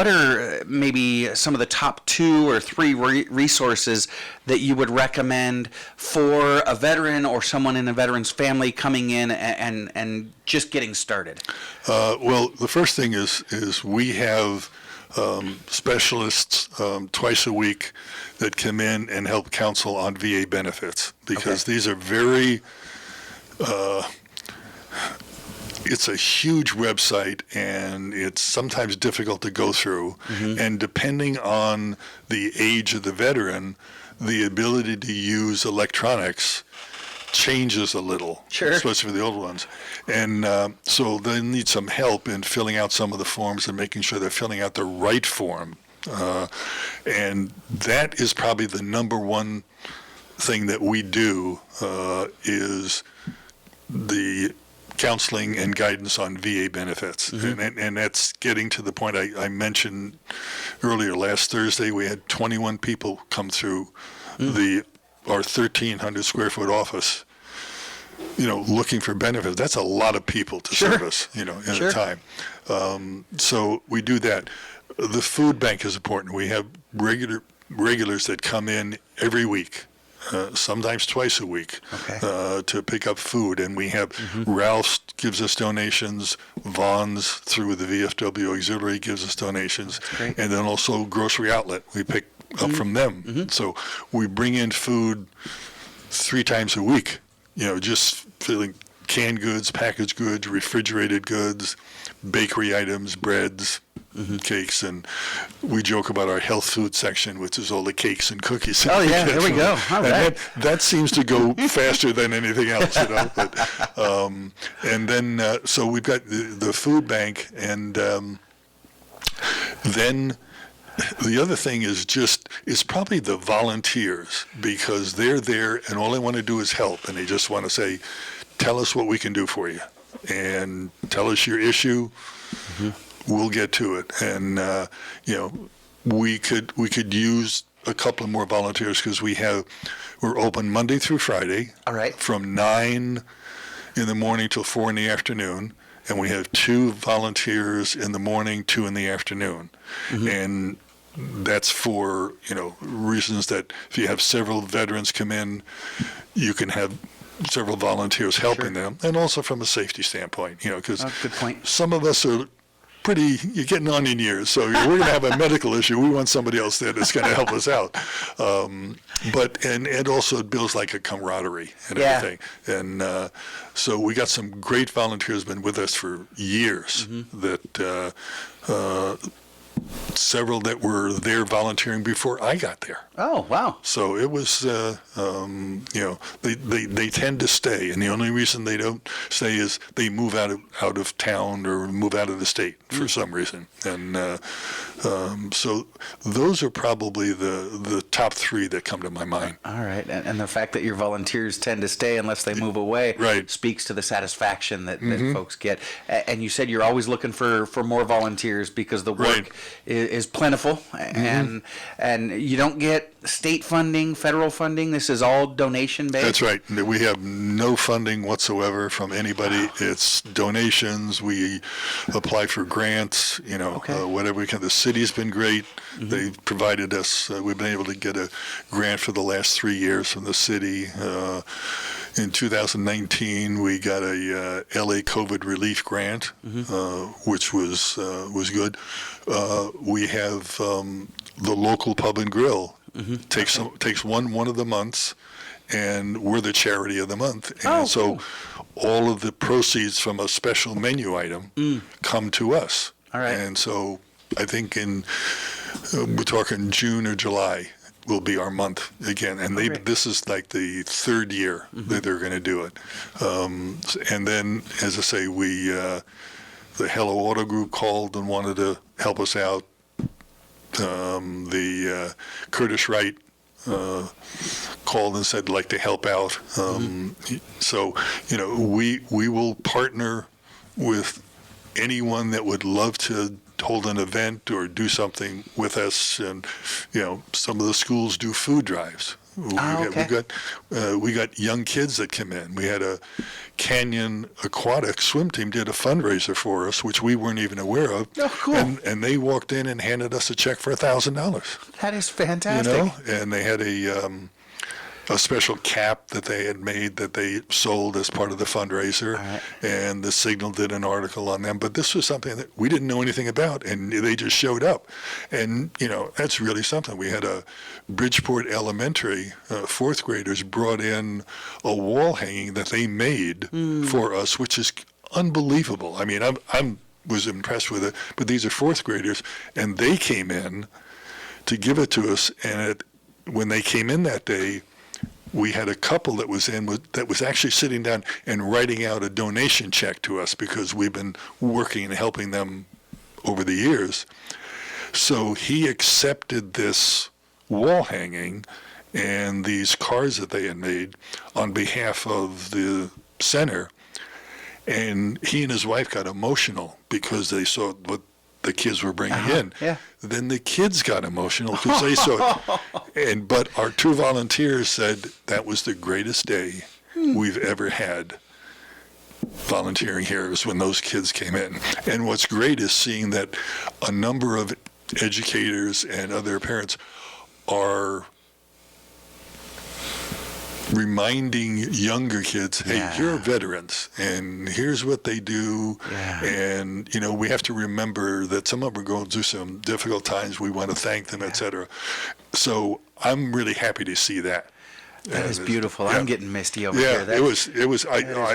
what are maybe some of the top 2 or 3 resources that you would recommend for a veteran or someone in a veteran's family coming in and just getting started? Well, the first thing is we have specialists twice a week that come in and help counsel on VA benefits, because these are very it's a huge website, and it's sometimes difficult to go through. And depending on the age of the veteran, the ability to use electronics changes a little, Sure. especially for the older ones. And so they need some help in filling out some of the forms and making sure they're filling out the right form. And that is probably the number one thing that we do, is the counseling and guidance on VA benefits. And that's getting to the point I mentioned earlier. Last Thursday, we had 21 people come through our 1,300 square foot office, looking for benefits. That's a lot of people to service, in a time. So we do that. The food bank is important. We have regulars that come in every week. Sometimes twice a week, to pick up food. And we have Ralph's gives us donations, Vaughn's through the VFW Auxiliary gives us donations, and then also Grocery Outlet, we pick up from them. So we bring in food 3 times a week, just filling canned goods, packaged goods, refrigerated goods, bakery items, breads, cakes, and we joke about our health food section, which is all the cakes and cookies. Oh yeah, there we go. All right. That seems to go faster than anything else, But, and then so we've got the food bank, and then the other thing is probably the volunteers, because they're there and all they want to do is help, and they just want to say, tell us what we can do for you, and tell us your issue. We'll get to it. And we could use a couple of more volunteers, because we're open Monday through Friday, from 9 in the morning till 4 in the afternoon, and we have 2 volunteers in the morning, 2 in the afternoon. And that's for reasons that if you have several veterans come in, you can have several volunteers helping them, and also from a safety standpoint, because good point. some of us are you're getting on in years, so we're going to have a medical issue. We want somebody else there that's going to help us out. But and also it builds like a camaraderie and everything. And so we got some great volunteers been with us for years. That several that were there volunteering before I got there. Oh, wow. So it was, they tend to stay, and the only reason they don't stay is they move out of town or move out of the state for some reason. And so those are probably the top 3 that come to my mind. All right. And the fact that your volunteers tend to stay unless they move away speaks to the satisfaction that folks get. And you said you're always looking for more volunteers, because the work is plentiful, and you don't get state funding, federal funding. This is all donation based. That's right. We have no funding whatsoever from anybody. It's donations. We apply for grants, whatever we can. The city's been great. They've provided us, we've been able to get a grant for the last 3 years from the city. In 2019, we got a LA COVID relief grant, which was good. We have the local pub and grill takes one of the months, and we're the charity of the month. And so all of the proceeds from a special menu item come to us. All right. And so I think we're talking June or July will be our month again. And this is like the 3rd year that they're going to do it. And then, as I say, the Hello Auto Group called and wanted to help us out. Curtis Wright called and said, like to help out. So, we will partner with anyone that would love to hold an event or do something with us. And, some of the schools do food drives. We got young kids that come in. We had a Canyon Aquatic swim team did a fundraiser for us, which we weren't even aware of. Oh, cool. And they walked in and handed us a check for $1,000. That is fantastic. And they had a special cap that they had made that they sold as part of the fundraiser. Right. And the Signal did an article on them. But this was something that we didn't know anything about, and they just showed up. And, that's really something. We had a Bridgeport Elementary, fourth graders brought in a wall hanging that they made for us, which is unbelievable. I mean, I was impressed with it, but these are fourth graders, and they came in to give it to us. And when they came in that day, we had a couple that was actually sitting down and writing out a donation check to us because we've been working and helping them over the years. So he accepted this wall hanging and these cards that they had made on behalf of the center. And he and his wife got emotional because they saw what the kids were bringing in. Yeah. Then the kids got emotional because they saw it. But our two volunteers said that was the greatest day we've ever had volunteering here was when those kids came in. And what's great is seeing that a number of educators and other parents are reminding younger kids, hey, you're veterans, and here's what they do. Yeah. And, we have to remember that some of them are going through some difficult times. We want to thank them, et cetera. So I'm really happy to see that. That is beautiful. I'm getting misty over Yeah, here. it was. is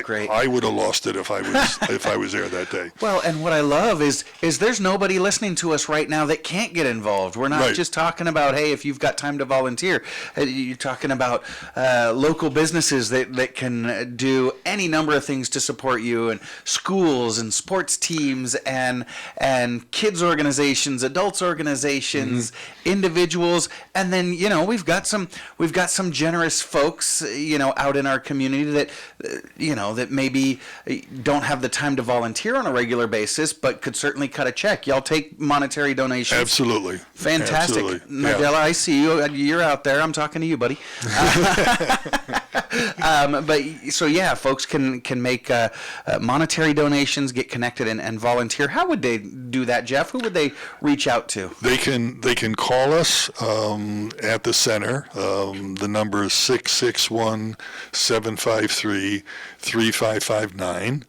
great. I would have lost it if I was there that day. Well, and what I love is there's nobody listening to us right now that can't get involved. We're not Right. just talking about, hey, if you've got time to volunteer. You're talking about local businesses that can do any number of things to support you, and schools and sports teams and kids organizations, adults organizations, individuals, and then we've got some generous folks out in our community that that maybe don't have the time to volunteer on a regular basis but could certainly cut a check. Y'all take monetary donations. Absolutely. Fantastic. Absolutely. Nadella, I see you. You're out there. I'm talking to you, buddy. But so folks can make monetary donations, get connected, and volunteer. How would they do that, Jeff? Who would they reach out to? They can call us at the center. The number is 661-753-3559.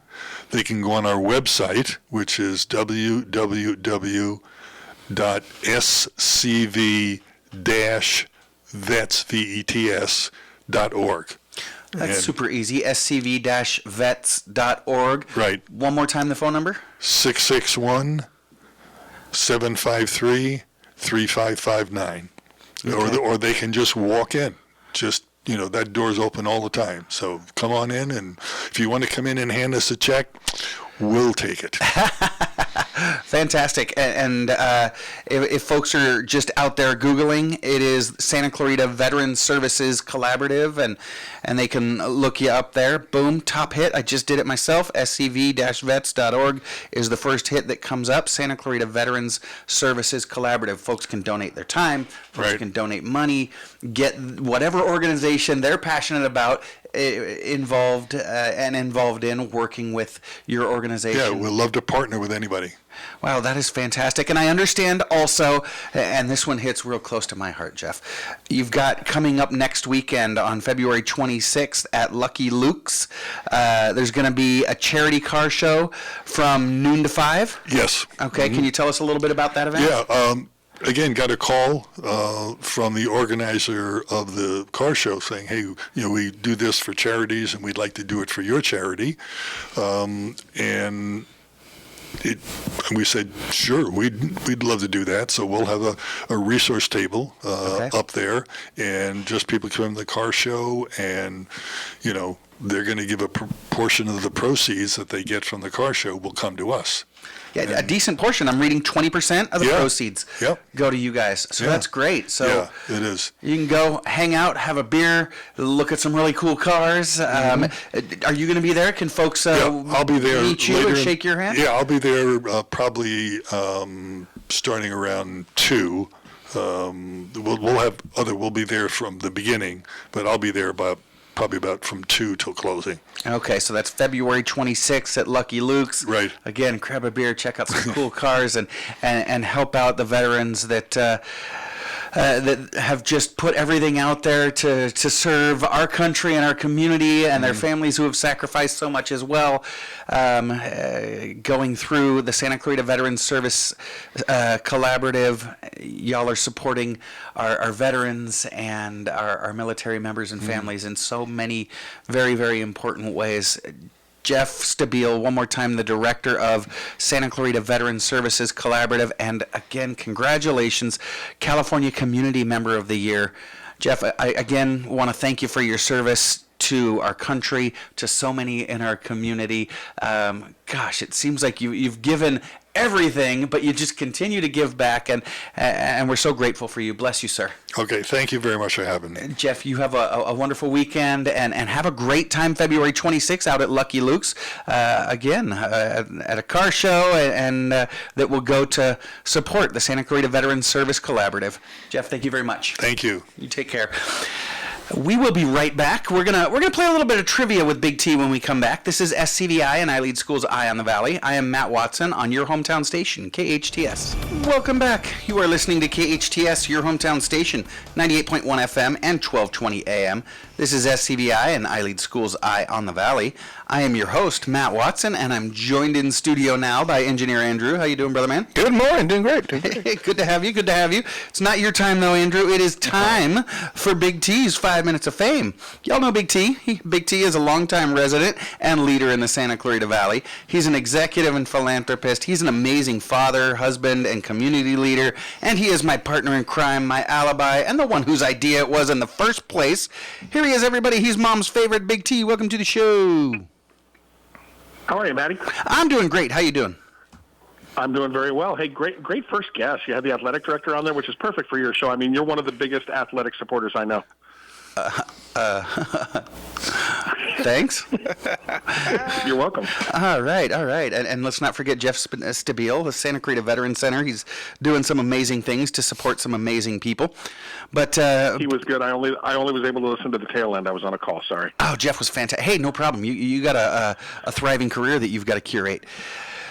They can go on our website, which is www.scv-vets.org. That's super easy. scv-vets.org. Right. One more time, the phone number? 661-753-3559. Okay. Or they can just walk in. That door's open all the time. So come on in, and if you want to come in and hand us a check, we'll take it. Fantastic. And if folks are just out there Googling, it is Santa Clarita Veterans Services Collaborative, and they can look you up there. Boom, top hit. I just did it myself. scv-vets.org is the first hit that comes up. Santa Clarita Veterans Services Collaborative. Folks can donate their time. Folks Right. can donate money. Get whatever organization they're passionate about involved in working with your organization. Yeah, we'd love to partner with anybody. Wow, that is fantastic. And I understand also, and this one hits real close to my heart, Jeff, you've got coming up next weekend on February 26th at Lucky Luke's. There's going to be a charity car show from noon to 5. Yes. Okay, Can you tell us a little bit about that event? Yeah. Again, got a call from the organizer of the car show saying, hey, we do this for charities and we'd like to do it for your charity. And we said, sure, we'd love to do that. So we'll have a resource table up there, and just people come to the car show and, they're going to give a proportion of the proceeds that they get from the car show will come to us. Yeah, a decent portion. I'm reading 20% of the proceeds go to you guys. So that's great. So yeah, it is. You can go hang out, have a beer, look at some really cool cars. Are you going to be there? Can folks I'll be there meet you and shake your hand? Yeah, I'll be there probably starting around 2. We'll be there from the beginning, but I'll be there probably about from 2 till closing. Okay, so that's February 26th at Lucky Luke's. Right. Again, grab a beer, check out some cool cars, and help out the veterans that have just put everything out there to serve our country and our community and their families who have sacrificed so much as well. Going through the Santa Clarita Veterans Service Collaborative, y'all are supporting our veterans and our military members and families in so many very, very important ways. Jeff Stabile, one more time, the director of Santa Clarita Veterans Services Collaborative, and again, congratulations, California Community Member of the Year. Jeff, I again want to thank you for your service to our country, to so many in our community. Gosh, it seems like you've given everything, but you just continue to give back, and we're so grateful for you. Bless you, sir. Okay, thank you very much for having me. Jeff, you have a wonderful weekend, and have a great time February 26th out at Lucky Luke's, again, at a car show, and that will go to support the Santa Clarita Veterans Service Collaborative. Jeff, thank you very much. Thank you. You take care. We will be right back. We're gonna play a little bit of trivia with Big T when we come back. This is SCVI and iLEAD School's Eye on the Valley. I am Matt Watson on your hometown station, KHTS. Welcome back. You are listening to KHTS, your hometown station, 98.1 FM and 1220 AM. This is SCVI and iLEAD School's Eye on the Valley. I am your host, Matt Watson, and I'm joined in studio now by Engineer Andrew. How you doing, brother man? Good morning. Doing great. Hey, good to have you. Good to have you. It's not your time, though, Andrew. It is time for Big T's 5 Minutes of Fame. Y'all know Big T. Big T is a longtime resident and leader in the Santa Clarita Valley. He's an executive and philanthropist. He's an amazing father, husband, and community leader. And he is my partner in crime, my alibi, and the one whose idea it was in the first place. Here he is, everybody. He's Mom's favorite, Big T. Welcome to the show. How are you, Maddie? I'm doing great. How you doing? I'm doing very well. Hey, great first guest. You had the athletic director on there, which is perfect for your show. I mean, you're one of the biggest athletic supporters I know. Thanks. You're welcome. All right. And let's not forget Jeff Stabile, the Santa Clarita Veterans Center. He's doing some amazing things to support some amazing people. But he was good. I only was able to listen to the tail end. I was on a call. Sorry. Oh, Jeff was fantastic. Hey, no problem. You got a thriving career that you've got to curate.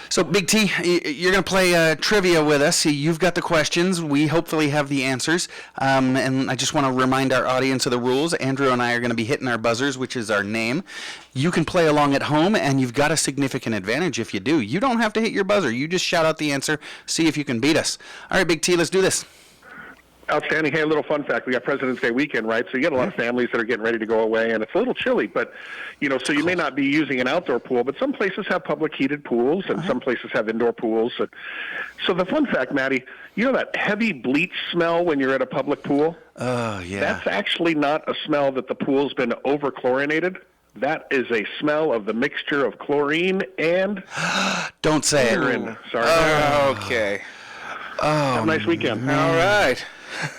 So, Big T, you're going to play trivia with us. You've got the questions. We hopefully have the answers. And I just want to remind our audience of the rules. Andrew and I are going to be hitting our buzzers, which is our name. You can play along at home, and you've got a significant advantage if you do. You don't have to hit your buzzer. You just shout out the answer, see if you can beat us. All right, Big T, let's do this. Outstanding. Hey, a little fun fact. We got President's Day weekend, right? So you get a lot of families that are getting ready to go away, and it's a little chilly, but, so you may not be using an outdoor pool, but some places have public heated pools, and some places have indoor pools. So the fun fact, Maddie, you know that heavy bleach smell when you're at a public pool? Oh, yeah. That's actually not a smell that the pool's been over-chlorinated. That is a smell of the mixture of chlorine and Don't say urine. it. Sorry. Oh, okay. Have a nice weekend. All right.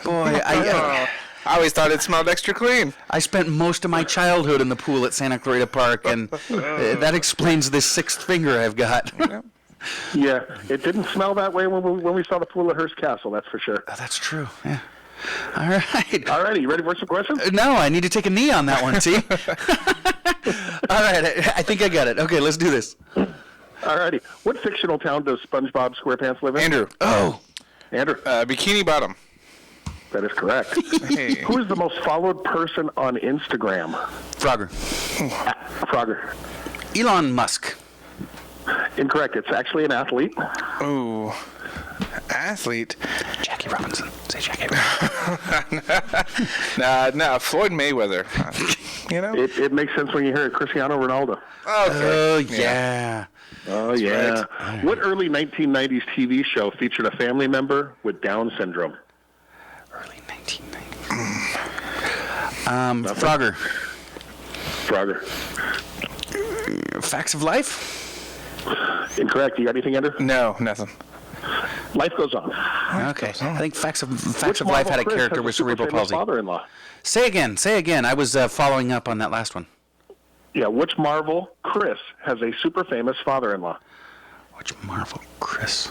Boy, I always thought it smelled extra clean. I spent most of my childhood in the pool at Santa Clarita Park, and that explains this sixth finger I've got. Yeah, it didn't smell that way when we saw the pool at Hearst Castle, that's for sure. Oh, that's true, yeah. All right. All righty, you ready for some questions? No, I need to take a knee on that one, see? All right, I think I got it. Okay, let's do this. All righty. What fictional town does SpongeBob SquarePants live in? Andrew. Oh. Andrew. Bikini Bottom. That is correct. Hey. Who is the most followed person on Instagram? Frogger. Frogger. Elon Musk. Incorrect. It's actually an athlete. Ooh. Athlete. Jackie Robinson. Say Jackie Robinson. Nah, Floyd Mayweather. It makes sense when you hear it. Cristiano Ronaldo. Okay. Oh, yeah. Oh, yeah. Right. What early 1990s TV show featured a family member with Down syndrome? Early 1990s. Frogger. Frogger. Facts of life? Incorrect. You got anything, Andrew? No, nothing. Life goes on. Okay. I think Facts of Which Life had a Marvel Chris character has with super cerebral famous palsy. father-in-law? Say again. I was following up on that last one. Yeah, which Marvel Chris has a super famous father-in-law? Which Marvel? Chris.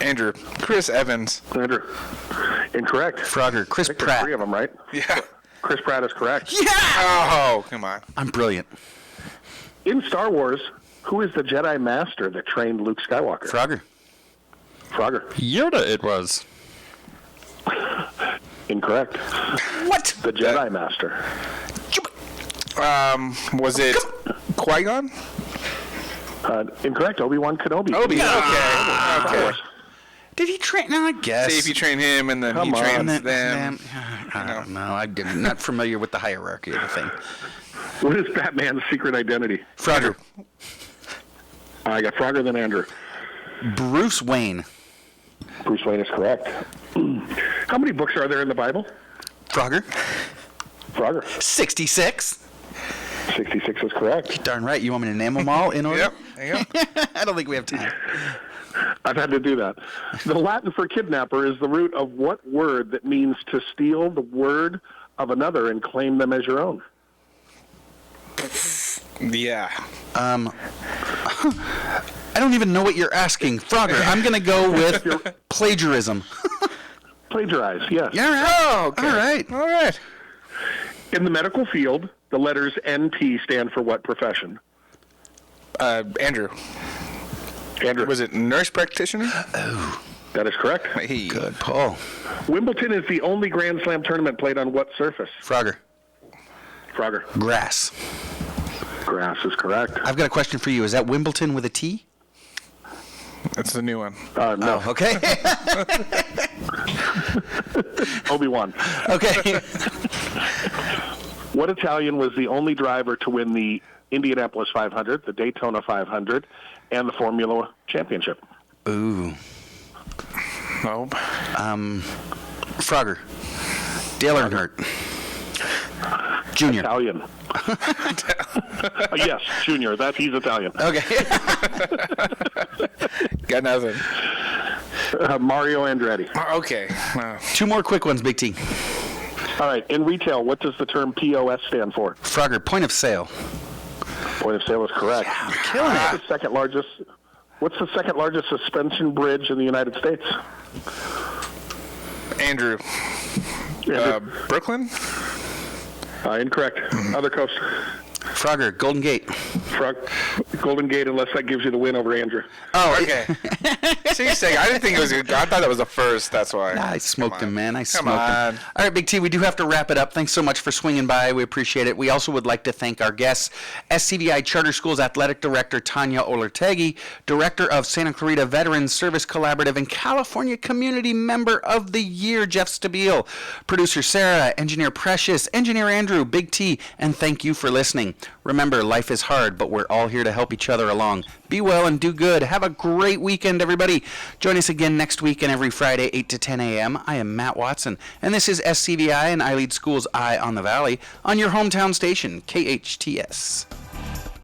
Andrew. Chris Evans. Andrew. Incorrect. Frogger. Chris I think there's Pratt. 3 of them, right? Yeah. Chris Pratt is correct. Yeah! Oh, come on. I'm brilliant. In Star Wars, who is the Jedi Master that trained Luke Skywalker? Frogger. Frogger. Yoda it was. Incorrect. What? The Jedi Master. Was it Qui-Gon? Incorrect. Obi-Wan Kenobi. Obi. Of Okay. course. Did he train? No, I guess. See if you train him and then Come he on. trains them. I don't know. I'm not familiar with the hierarchy of the thing. What is Batman's secret identity? Frogger. I got Frogger than Andrew. Bruce Wayne. Bruce Wayne is correct. How many books are there in the Bible? Frogger. Frogger. 66. 66 is correct. Darn right. You want me to name them all in order? Yep. There you go. I don't think we have time. I've had to do that. The Latin for kidnapper is the root of what word that means to steal the word of another and claim them as your own? Yeah. I don't even know what you're asking. Frogger, I'm going to go with plagiarism. Plagiarize, yes. Yeah, Oh, okay. All right. All right. In the medical field, the letters NP stand for what profession? Andrew. Andrew. Was it nurse practitioner? That is correct. Hey. Good, Paul. Wimbledon is the only Grand Slam tournament played on what surface? Frogger. Frogger. Grass. Grass is correct. I've got a question for you. Is that Wimbledon with a T? That's the new one. No. Oh, okay. Obi-Wan. Okay. What Italian was the only driver to win the Indianapolis 500, the Daytona 500, and the Formula Championship? Ooh. Nope. Frogger. Dale Earnhardt. Junior. Italian. Yes, Junior. He's Italian. Okay. Got nothing. Mario Andretti. Okay. 2 more quick ones, Big T. All right. In retail, what does the term POS stand for? Frogger. Point of sale. Point of sale is correct. Killing it. What's the second largest suspension bridge in the United States? Andrew. Brooklyn? Incorrect. Other coast. Frogger. Golden Gate. Golden Gate, unless that gives you the win over Andrew. Oh, Okay. See, I didn't think it was. I thought that was the first. That's why. I smoked him, man. I Come smoked on. him. All right, Big T, we do have to wrap it up. Thanks so much for swinging by. We appreciate it. We also would like to thank our guests, SCVI Charter Schools Athletic Director Tanya Olertegi, Director of Santa Clarita Veterans Service Collaborative and California Community Member of the Year, Jeff Stabile, Producer Sarah, Engineer Precious, Engineer Andrew, Big T, and thank you for listening. Remember, life is hard, but we're all here to help each other along. Be well and do good. Have a great weekend, everybody. Join us again next week and every Friday, 8 to 10 a.m. I am Matt Watson, and this is SCVI and iLEAD Schools Eye on the Valley on your hometown station, KHTS.